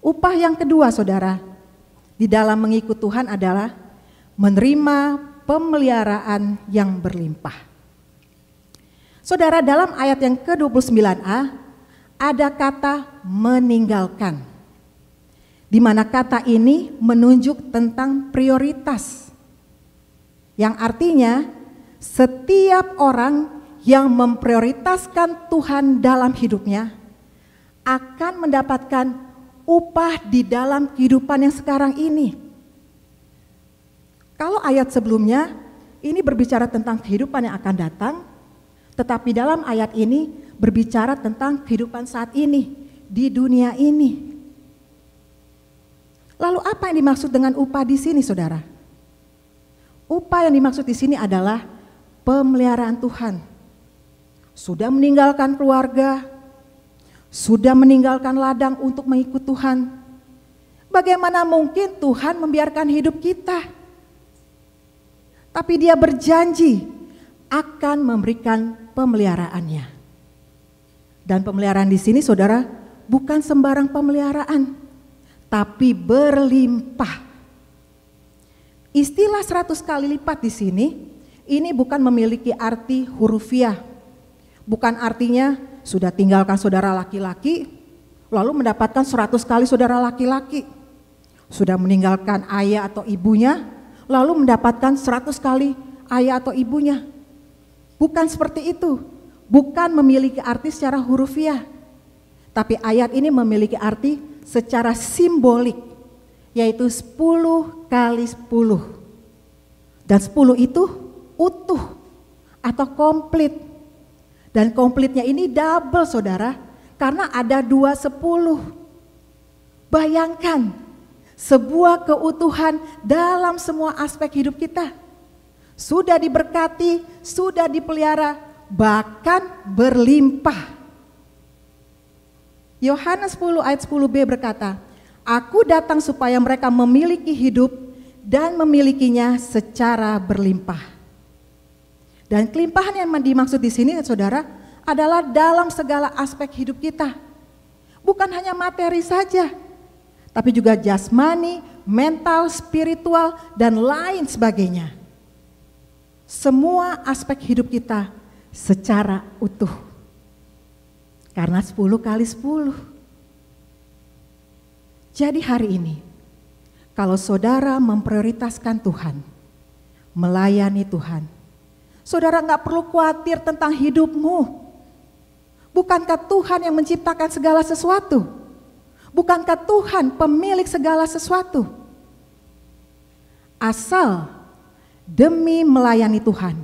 Upah yang kedua saudara di dalam mengikut Tuhan adalah menerima pemeliharaan yang berlimpah. Saudara, dalam ayat yang ke-29a ada kata meninggalkan, di mana kata ini menunjuk tentang prioritas, yang artinya setiap orang yang memprioritaskan Tuhan dalam hidupnya akan mendapatkan upah di dalam kehidupan yang sekarang ini. Kalau ayat sebelumnya ini berbicara tentang kehidupan yang akan datang, tetapi dalam ayat ini berbicara tentang kehidupan saat ini di dunia ini. Lalu apa yang dimaksud dengan upah di sini, saudara? Upah yang dimaksud di sini adalah pemeliharaan Tuhan. Sudah meninggalkan keluarga, sudah meninggalkan ladang untuk mengikut Tuhan. Bagaimana mungkin Tuhan membiarkan hidup kita? Tapi Dia berjanji akan memberikan pemeliharaannya. Dan pemeliharaan di sini saudara bukan sembarang pemeliharaan, tapi berlimpah. Istilah 100 kali lipat di sini ini bukan memiliki arti hurufiah. Bukan artinya sudah tinggalkan saudara laki-laki lalu mendapatkan 100 kali saudara laki-laki. Sudah meninggalkan ayah atau ibunya lalu mendapatkan 100 kali ayah atau ibunya. Bukan seperti itu. Bukan memiliki arti secara hurufiah. Tapi ayat ini memiliki arti secara simbolik, yaitu 10 kali 10. Dan 10 itu utuh atau komplit. Dan komplitnya ini double saudara, karena ada 2 10. Bayangkan sebuah keutuhan dalam semua aspek hidup kita. Sudah diberkati, sudah dipelihara, bahkan berlimpah. Yohanes 10 ayat 10b berkata, "Aku datang supaya mereka memiliki hidup dan memilikinya secara berlimpah." Dan kelimpahan yang dimaksud di sini saudara adalah dalam segala aspek hidup kita. Bukan hanya materi saja, tapi juga jasmani, mental, spiritual, dan lain sebagainya. Semua aspek hidup kita secara utuh. Karena 10 kali 10. Jadi hari ini, kalau saudara memprioritaskan Tuhan, melayani Tuhan, saudara gak perlu khawatir tentang hidupmu. Bukankah Tuhan yang menciptakan segala sesuatu? Bukankah Tuhan pemilik segala sesuatu? Asal demi melayani Tuhan,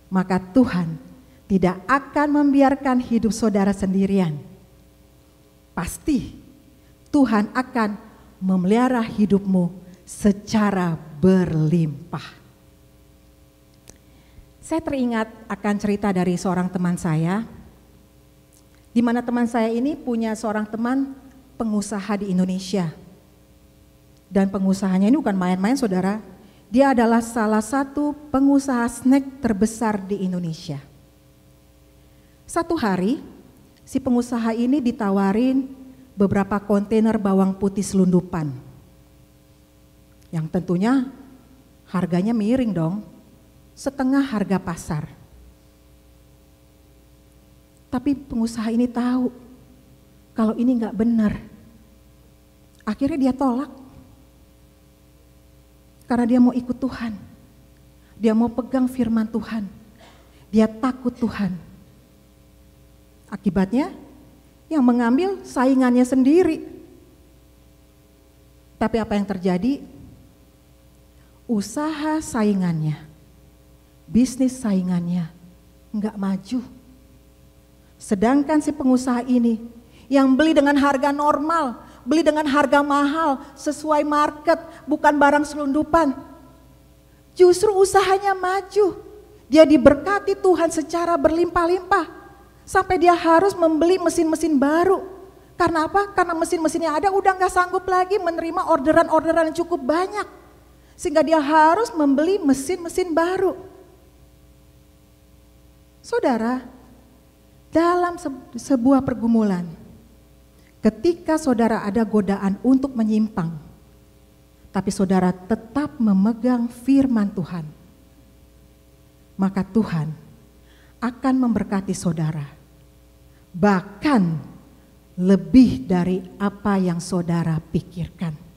maka Tuhan tidak akan membiarkan hidup saudara sendirian. Pasti Tuhan akan memelihara hidupmu secara berlimpah. Saya teringat akan cerita dari seorang teman saya, di mana teman saya ini punya seorang teman pengusaha di Indonesia. Dan pengusahanya ini bukan main-main saudara, dia adalah salah satu pengusaha snack terbesar di Indonesia. Satu hari, si pengusaha ini ditawarin beberapa kontainer bawang putih selundupan. Yang tentunya harganya miring dong, setengah harga pasar. Tapi pengusaha ini tahu kalau ini nggak benar. Akhirnya dia tolak. Karena dia mau ikut Tuhan. Dia mau pegang firman Tuhan. Dia takut Tuhan. Akibatnya yang mengambil saingannya sendiri. Tapi apa yang terjadi? Usaha saingannya, bisnis saingannya enggak maju. Sedangkan si pengusaha ini yang beli dengan harga normal, beli dengan harga mahal, sesuai market, bukan barang selundupan. Justru usahanya maju. Dia diberkati Tuhan secara berlimpah-limpah. Sampai dia harus membeli mesin-mesin baru. Karena apa? Karena mesin-mesin yang ada udah gak sanggup lagi menerima orderan-orderan yang cukup banyak. Sehingga dia harus membeli mesin-mesin baru. Saudara, dalam sebuah pergumulan, ketika saudara ada godaan untuk menyimpang, tapi saudara tetap memegang firman Tuhan, maka Tuhan akan memberkati saudara, bahkan lebih dari apa yang saudara pikirkan.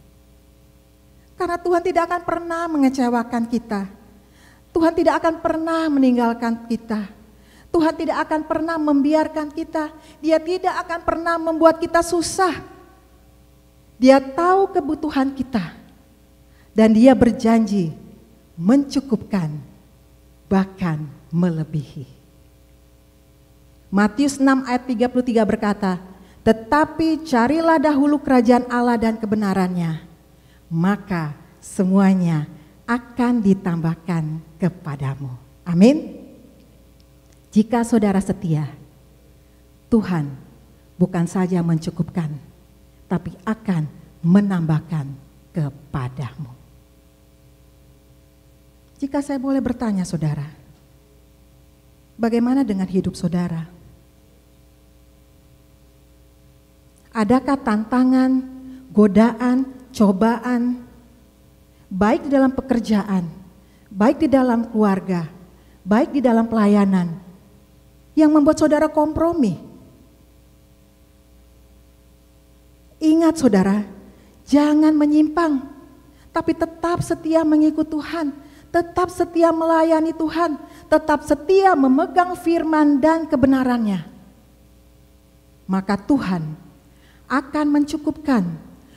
Karena Tuhan tidak akan pernah mengecewakan kita. Tuhan tidak akan pernah meninggalkan kita. Tuhan tidak akan pernah membiarkan kita. Dia tidak akan pernah membuat kita susah. Dia tahu kebutuhan kita. Dan dia berjanji mencukupkan, bahkan melebihi. Matius 6 ayat 33 berkata, tetapi carilah dahulu kerajaan Allah dan kebenarannya, maka semuanya akan ditambahkan kepadamu. Amin. Jika saudara setia, Tuhan bukan saja mencukupkan, tapi akan menambahkan kepadamu. Jika saya boleh bertanya saudara, bagaimana dengan hidup saudara? Adakah tantangan, godaan, cobaan, baik di dalam pekerjaan, baik di dalam keluarga, baik di dalam pelayanan, yang membuat saudara kompromi? Ingat saudara, jangan menyimpang, tapi tetap setia mengikut Tuhan, tetap setia melayani Tuhan, tetap setia memegang firman dan kebenarannya. Maka Tuhan akan mencukupkan,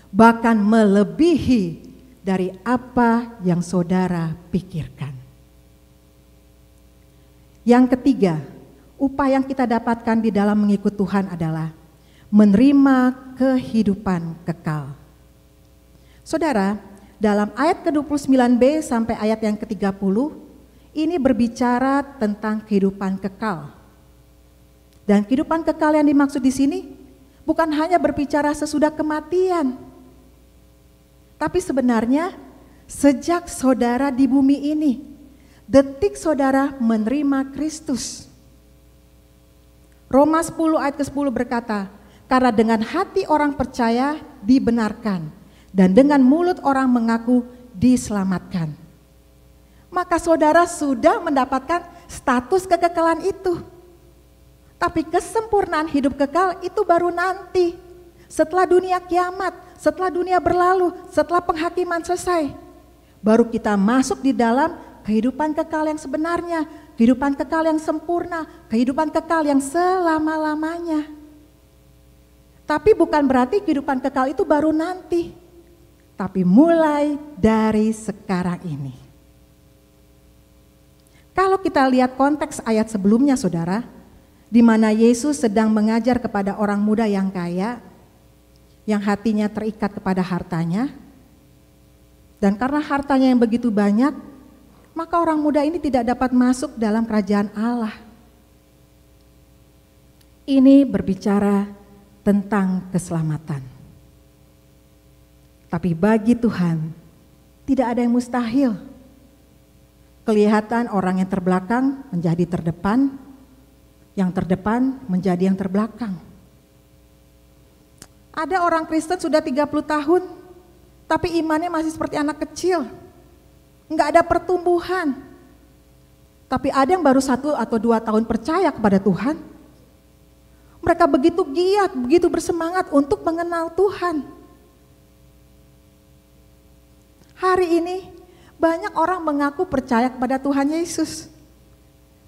bahkan melebihi dari apa yang saudara pikirkan. Yang ketiga, upaya yang kita dapatkan di dalam mengikut Tuhan adalah menerima kehidupan kekal. Saudara, dalam ayat ke-29b sampai ayat yang ke-30, ini berbicara tentang kehidupan kekal. Dan kehidupan kekal yang dimaksud di sini bukan hanya berbicara sesudah kematian, tapi sebenarnya sejak saudara di bumi ini, detik saudara menerima Kristus. Roma 10 ayat ke-10 berkata, karena dengan hati orang percaya dibenarkan, dan dengan mulut orang mengaku diselamatkan. Maka saudara sudah mendapatkan status kekekalan itu. Tapi kesempurnaan hidup kekal itu baru nanti. Setelah dunia kiamat, setelah dunia berlalu, setelah penghakiman selesai. Baru kita masuk di dalam kehidupan kekal yang sebenarnya, kehidupan kekal yang sempurna, kehidupan kekal yang selama-lamanya. Tapi bukan berarti kehidupan kekal itu baru nanti, tapi mulai dari sekarang ini. Kalau kita lihat konteks ayat sebelumnya saudara, di mana Yesus sedang mengajar kepada orang muda yang kaya, yang hatinya terikat kepada hartanya, dan karena hartanya yang begitu banyak, maka orang muda ini tidak dapat masuk dalam kerajaan Allah. Ini berbicara tentang keselamatan. Tapi bagi Tuhan tidak ada yang mustahil. Kelihatan orang yang terbelakang menjadi terdepan, yang terdepan menjadi yang terbelakang. Ada orang Kristen sudah 30 tahun, tapi imannya masih seperti anak kecil. Enggak ada pertumbuhan. Tapi ada yang baru 1 atau 2 tahun percaya kepada Tuhan. Mereka begitu giat, begitu bersemangat untuk mengenal Tuhan. Hari ini banyak orang mengaku percaya kepada Tuhan Yesus.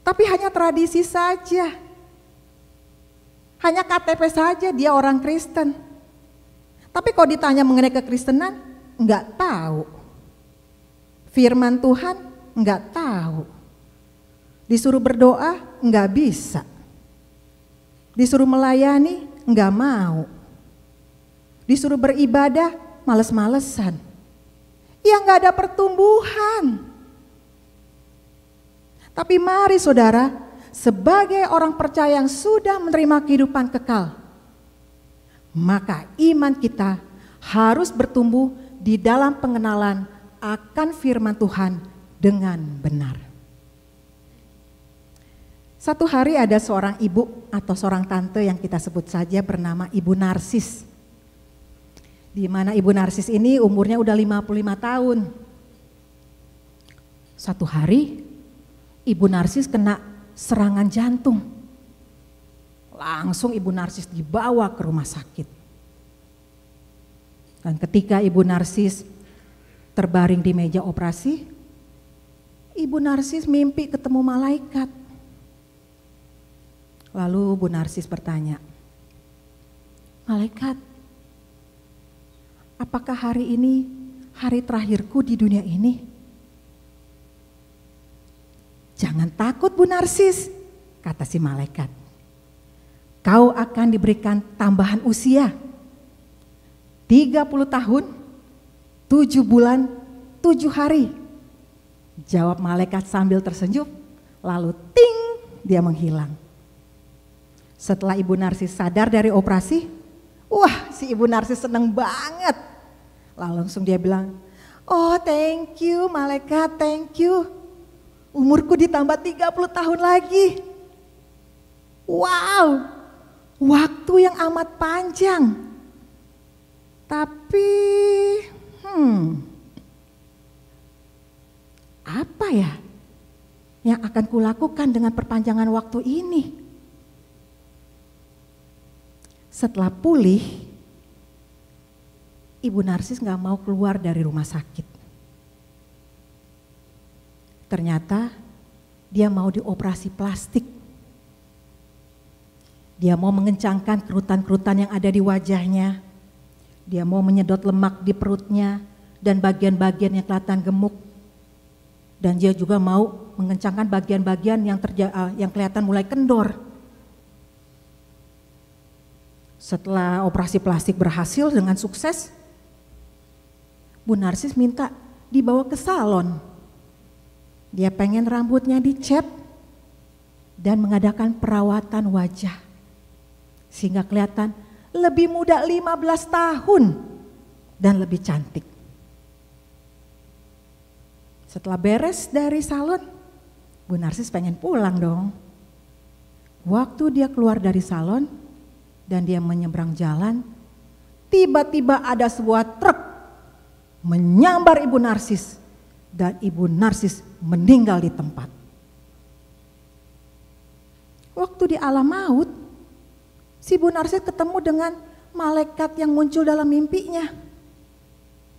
Tapi hanya tradisi saja. Hanya KTP saja dia orang Kristen. Tapi kalau ditanya mengenai kekristenan, enggak tahu. Firman Tuhan enggak tahu. Disuruh berdoa enggak bisa. Disuruh melayani enggak mau. Disuruh beribadah males-malesan. Ya enggak ada pertumbuhan. Tapi mari saudara, sebagai orang percaya yang sudah menerima kehidupan kekal, maka iman kita harus bertumbuh di dalam pengenalan akan firman Tuhan dengan benar. Satu hari ada seorang ibu atau seorang tante yang kita sebut saja bernama Ibu Narsis. Di mana Ibu Narsis ini umurnya udah 55 tahun. Satu hari Ibu Narsis kena serangan jantung. Langsung Ibu Narsis dibawa ke rumah sakit. Dan ketika Ibu Narsis terbaring di meja operasi, Ibu Narsis mimpi ketemu malaikat. Lalu Bu Narsis bertanya, "Malaikat, apakah hari ini hari terakhirku di dunia ini?" "Jangan takut Bu Narsis," kata si malaikat. "Kau akan diberikan tambahan usia. 30 tahun, 7 bulan, 7 hari. Jawab malaikat sambil tersenyum, lalu ting, dia menghilang. Setelah Ibu Narsis sadar dari operasi, wah si Ibu Narsis seneng banget. Lalu langsung dia bilang, "Oh thank you malaikat, thank you. Umurku ditambah 30 tahun lagi. Wow, waktu yang amat panjang. Tapi, apa ya yang akan kulakukan dengan perpanjangan waktu ini?" Setelah pulih, Ibu Narsis gak mau keluar dari rumah sakit. Ternyata dia mau dioperasi plastik. Dia mau mengencangkan kerutan-kerutan yang ada di wajahnya. Dia mau menyedot lemak di perutnya dan bagian-bagian yang kelihatan gemuk. Dan dia juga mau mengencangkan bagian-bagian yang kelihatan mulai kendor. Setelah operasi plastik berhasil dengan sukses, Bu Narsis minta dibawa ke salon. Dia pengen rambutnya dicat dan mengadakan perawatan wajah. Sehingga kelihatan lebih muda 15 tahun dan lebih cantik. Setelah beres dari salon, Bu Narsis pengen pulang dong. Waktu dia keluar dari salon dan dia menyeberang jalan, tiba-tiba ada sebuah truk menyambar Ibu Narsis dan Ibu Narsis meninggal di tempat. Waktu di alam maut, si Bu Narsis ketemu dengan malaikat yang muncul dalam mimpinya.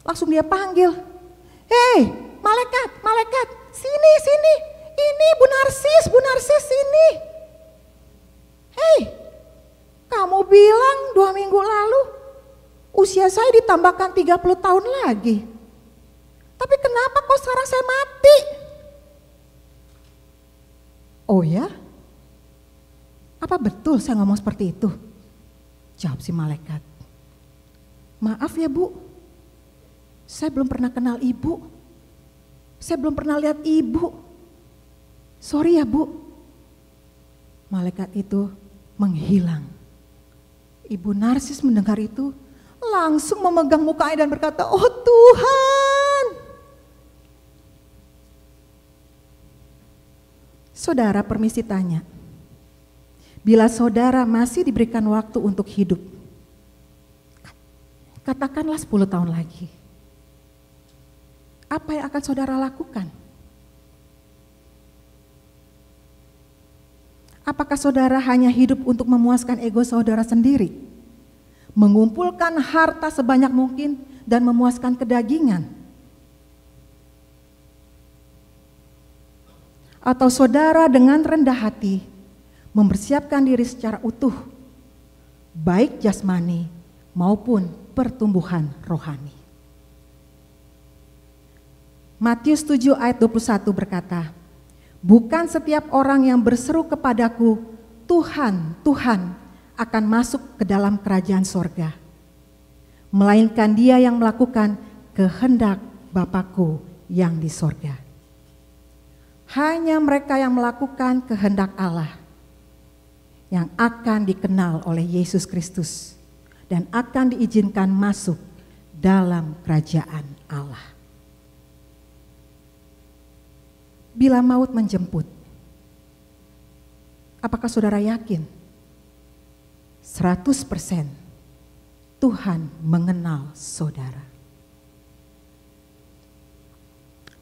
Langsung dia panggil, "Hei malaikat, malaikat, sini, sini, ini Bu Narsis, sini. Hei, kamu bilang 2 minggu lalu usia saya ditambahkan 30 tahun lagi. Tapi kenapa kok sekarang saya mati?" "Oh ya? Apa betul saya ngomong seperti itu?" Jawab si malaikat. "Maaf ya Bu, saya belum pernah kenal Ibu. Saya belum pernah lihat ibu. Sorry ya bu. Malaikat itu menghilang. Ibu narsis mendengar itu langsung memegang mukanya dan berkata, oh Tuhan. Saudara, permisi tanya. Bila saudara masih diberikan waktu untuk hidup, katakanlah 10 tahun lagi. Apa yang akan saudara lakukan? Apakah saudara hanya hidup untuk memuaskan ego saudara sendiri? Mengumpulkan harta sebanyak mungkin dan memuaskan kedagingan? Atau saudara dengan rendah hati mempersiapkan diri secara utuh, baik jasmani maupun pertumbuhan rohani? Matius 7 ayat 21 berkata, bukan setiap orang yang berseru kepadaku, Tuhan, Tuhan, akan masuk ke dalam kerajaan sorga, melainkan dia yang melakukan kehendak Bapakku yang di sorga. Hanya mereka yang melakukan kehendak Allah yang akan dikenal oleh Yesus Kristus dan akan diizinkan masuk dalam kerajaan Allah. Bila maut menjemput, apakah saudara yakin 100% Tuhan mengenal saudara?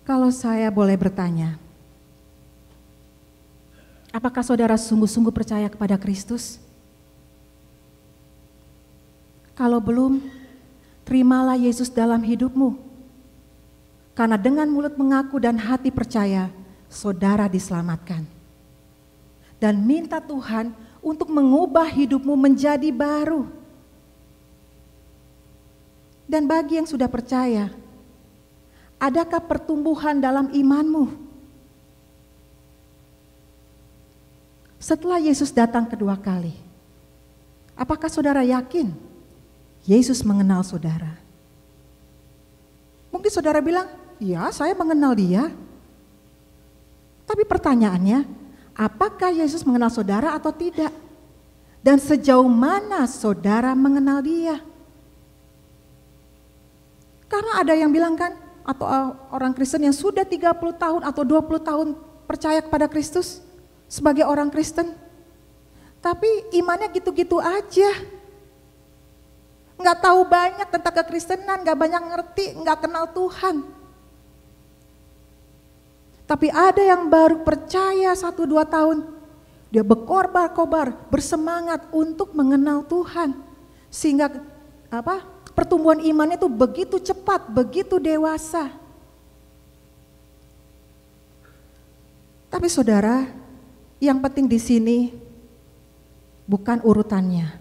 Kalau saya boleh bertanya, apakah saudara sungguh-sungguh percaya kepada Kristus? Kalau belum, terimalah Yesus dalam hidupmu. Karena dengan mulut mengaku dan hati percaya, saudara diselamatkan. Dan minta Tuhan untuk mengubah hidupmu menjadi baru. Dan bagi yang sudah percaya, adakah pertumbuhan dalam imanmu? Setelah Yesus datang kedua kali, apakah saudara yakin Yesus mengenal saudara? Mungkin saudara bilang, ya saya mengenal dia. Tapi pertanyaannya, apakah Yesus mengenal saudara atau tidak? Dan sejauh mana saudara mengenal dia? Karena ada yang bilang kan, atau orang Kristen yang sudah 30 tahun atau 20 tahun percaya kepada Kristus sebagai orang Kristen. Tapi imannya gitu-gitu aja. Nggak tahu banyak tentang kekristenan, nggak banyak ngerti, nggak kenal Tuhan. Tapi ada yang baru percaya 1-2 tahun, dia berkobar-kobar, bersemangat untuk mengenal Tuhan. Sehingga pertumbuhan imannya itu begitu cepat, begitu dewasa. Tapi saudara, yang penting di sini bukan urutannya.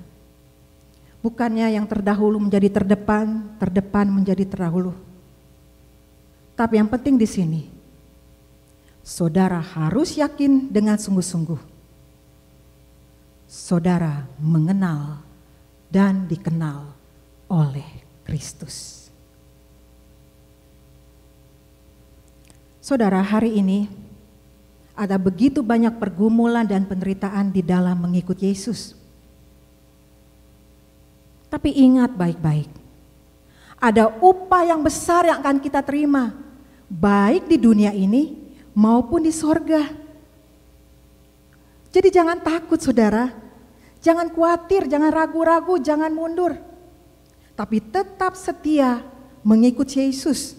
Bukannya yang terdahulu menjadi terdepan, terdepan menjadi terdahulu. Tapi yang penting di sini, saudara harus yakin dengan sungguh-sungguh. Saudara mengenal dan dikenal oleh Kristus. Saudara, hari ini ada begitu banyak pergumulan dan penderitaan di dalam mengikut Yesus. Tapi ingat baik-baik, ada upah yang besar yang akan kita terima, baik di dunia ini maupun di sorga. Jadi jangan takut saudara, jangan khawatir, jangan ragu-ragu, jangan mundur. Tapi tetap setia mengikut Yesus.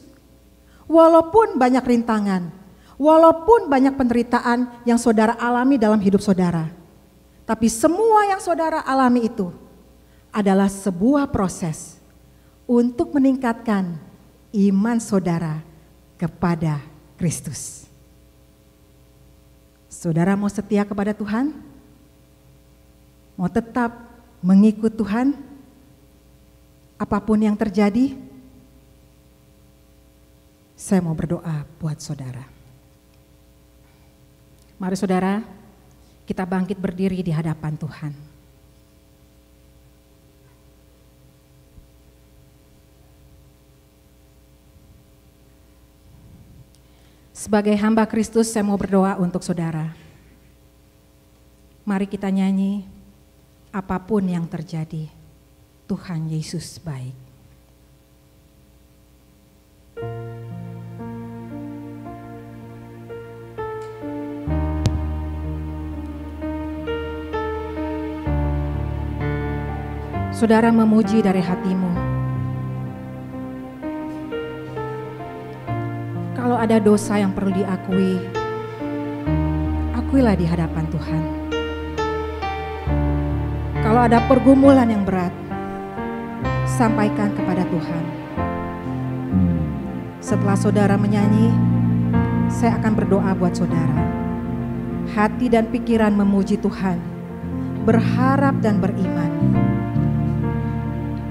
Walaupun banyak rintangan, walaupun banyak penderitaan yang saudara alami dalam hidup saudara. Tapi semua yang saudara alami itu adalah sebuah proses untuk meningkatkan iman saudara kepada Kristus. Saudara mau setia kepada Tuhan? Mau tetap mengikut Tuhan? Apapun yang terjadi, saya mau berdoa buat saudara. Mari saudara, kita bangkit berdiri di hadapan Tuhan. Sebagai hamba Kristus, saya mau berdoa untuk saudara. Mari kita nyanyi, apapun yang terjadi, Tuhan Yesus baik. Saudara memuji dari hatimu. Kalau ada dosa yang perlu diakui, akuilah di hadapan Tuhan. Kalau ada pergumulan yang berat, sampaikan kepada Tuhan. Setelah saudara menyanyi, saya akan berdoa buat saudara. Hati dan pikiran memuji Tuhan, berharap dan beriman.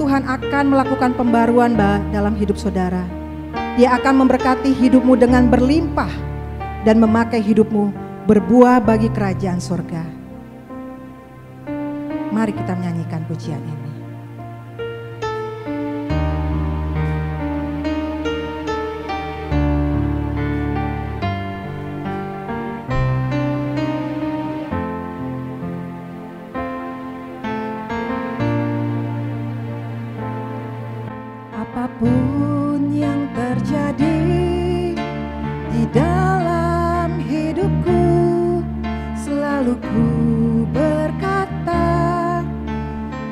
Tuhan akan melakukan pembaruan dalam hidup saudara. Dia akan memberkati hidupmu dengan berlimpah dan memakai hidupmu berbuah bagi kerajaan surga. Mari kita menyanyikan pujian ini. Apapun yang terjadi di dalam hidupku, selalu ku berkata,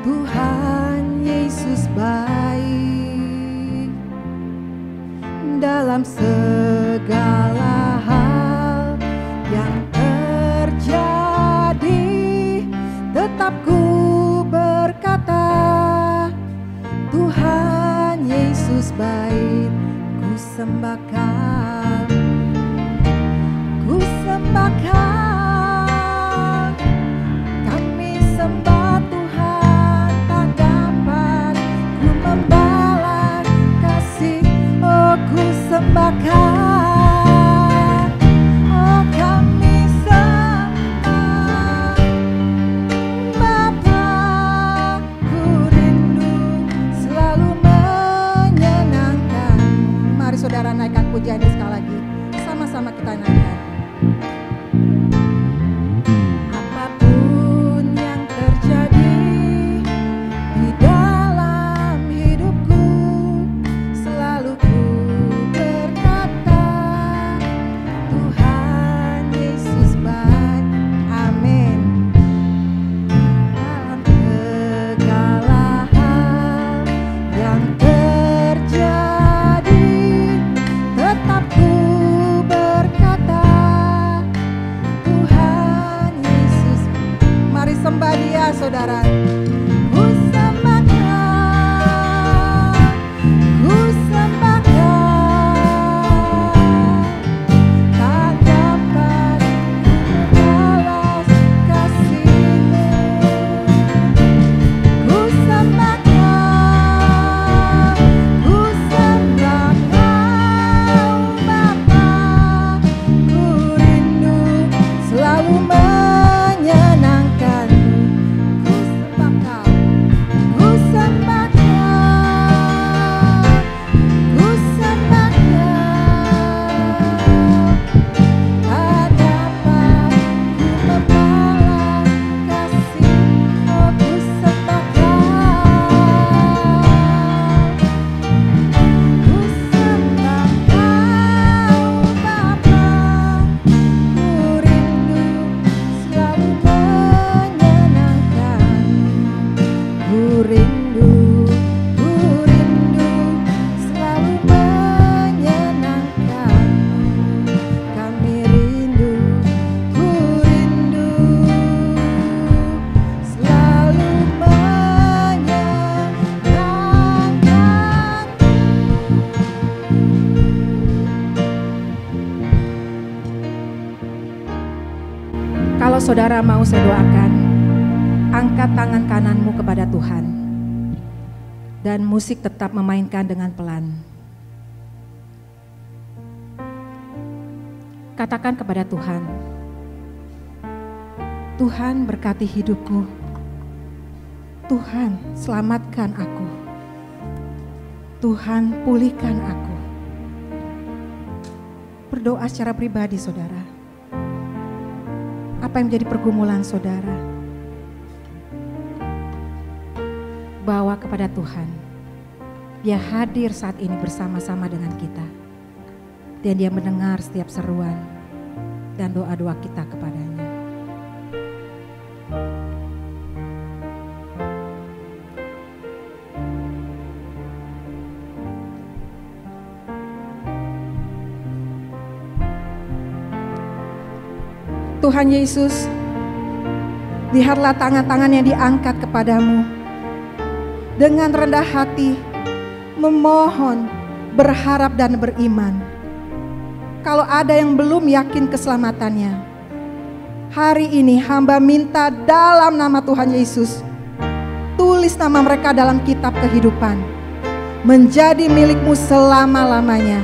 Tuhan Yesus baik. Dalam segala hal yang terjadi, tetap ku berkata, Tuhan Yesus baik. Ku sembahkan, ku sembahkan. Kami sembah Tuhan, tak dapat ku membalas kasih. Oh, ku sembahkan, oh kami sembah Bapa. Ku rindu selalu menyenangkan. Mari saudara naikkan pujian ini sekali lagi. Sama-sama kita naikkan. Apapun yang terjadi di dalam hidupku, selalu ku berkata, Tuhan Yesus baik. Amin. Dalam segala hal yang terjadi, tetap ku berkata, Tuhan Yesus. Mari sembah Dia, saudara. Ku sembahkan, ku sembahkan. Tak dapat ku balas kasih-Mu. Ku sembahkan, ku sembahkan Bapa. Ku rindu selalu menyenangkan. Ku sembahkan, ku sembahkan. Tak dapat ku membalas kasih. Oh, ku sembahkan, ku sembahkan Bapa. Ku rindu selalu menyenangkan. Ku rindu selalu menyenangkan. Kami rindu, ku rindu selalu menyenangkan. Kalau saudara mau saya doakan, angkat tangan kananmu kepada Tuhan dan musik tetap memainkan dengan pelan. Katakan kepada Tuhan, Tuhan berkati hidupku, Tuhan selamatkan aku, Tuhan pulihkan aku. berdoa secara pribadi saudara. Apa yang menjadi pergumulan saudara? Bawa kepada Tuhan. Dia hadir saat ini bersama-sama dengan kita. Dan dia mendengar setiap seruan dan doa-doa kita kepadanya. Tuhan Yesus, lihatlah tangan-tangan yang diangkat kepadamu. Dengan rendah hati, memohon, berharap dan beriman. Kalau ada yang belum yakin keselamatannya, hari ini hamba minta dalam nama Tuhan Yesus, tulis nama mereka dalam kitab kehidupan, menjadi milikmu selama-lamanya,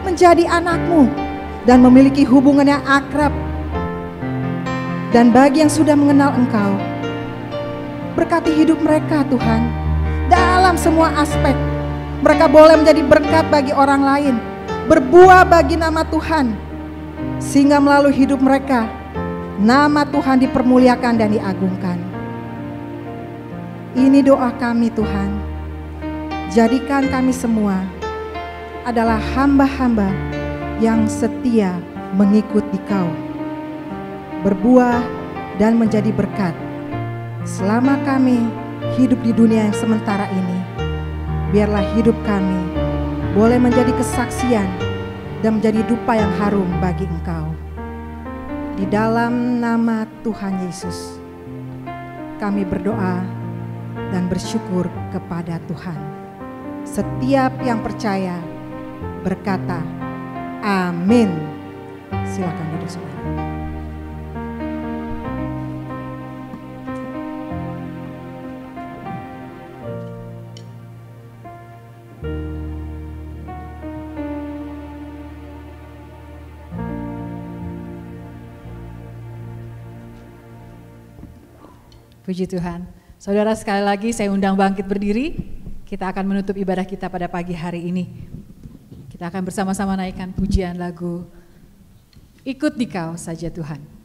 menjadi anakmu dan memiliki hubungan yang akrab. Dan bagi yang sudah mengenal Engkau, berkati hidup mereka Tuhan, dalam semua aspek. Mereka boleh menjadi berkat bagi orang lain, berbuah bagi nama Tuhan, sehingga melalui hidup mereka, nama Tuhan dipermuliakan dan diagungkan. Ini doa kami Tuhan, jadikan kami semua adalah hamba-hamba yang setia mengikuti Kau, berbuah dan menjadi berkat selama kami hidup di dunia yang sementara ini. Biarlah hidup kami boleh menjadi kesaksian dan menjadi dupa yang harum bagi Engkau. Di dalam nama Tuhan Yesus kami berdoa dan bersyukur kepada Tuhan. Setiap yang percaya berkata amin. Silakan duduk saudara. Puji Tuhan. Saudara, sekali lagi saya undang bangkit berdiri. Kita akan menutup ibadah kita pada pagi hari ini. Kita akan bersama-sama naikkan pujian lagu Ikut di Kau Saja Tuhan.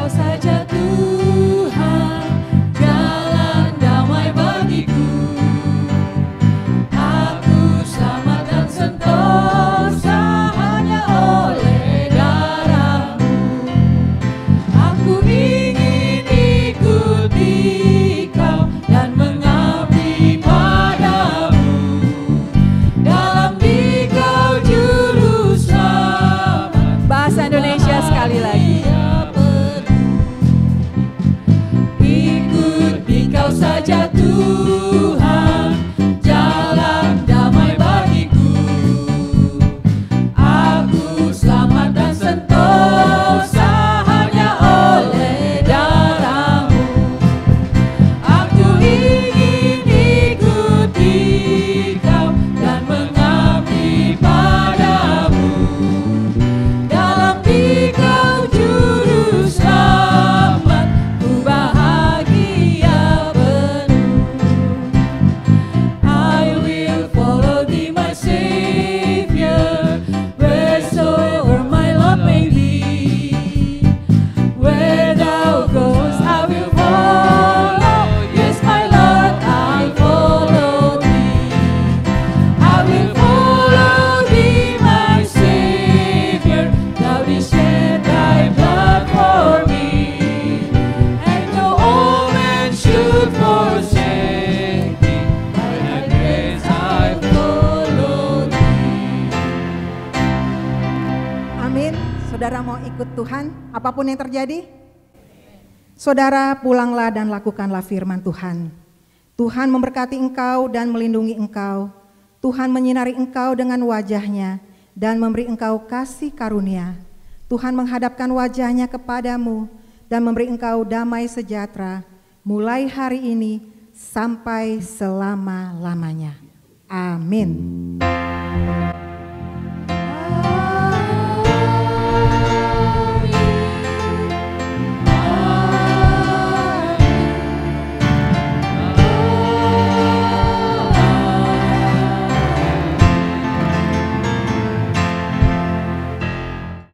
Saja Tuhan, jalan damai bagiku. Aku selamat dan sentosa hanya oleh darah-Mu. Aku ingin ikuti Kau dan mengabdi padamu. Dalam di Kau juru selamat. Bahasa Indonesia sekali lagi. Kau saja Tuhan, jalan damai bagiku. Aku selamat dan sentosa hanya oleh darah-Mu. Aku ingin ikuti Kau dan mengabdi padamu. Dalam di Kau juru selamat, ku bahagia. Saudara mau ikut Tuhan, apapun yang terjadi? Saudara pulanglah dan lakukanlah firman Tuhan. Tuhan memberkati engkau dan melindungi engkau. Tuhan menyinari engkau dengan wajah-Nya dan memberi engkau kasih karunia. Tuhan menghadapkan wajah-Nya kepadamu dan memberi engkau damai sejahtera mulai hari ini sampai selama-lamanya. Amin.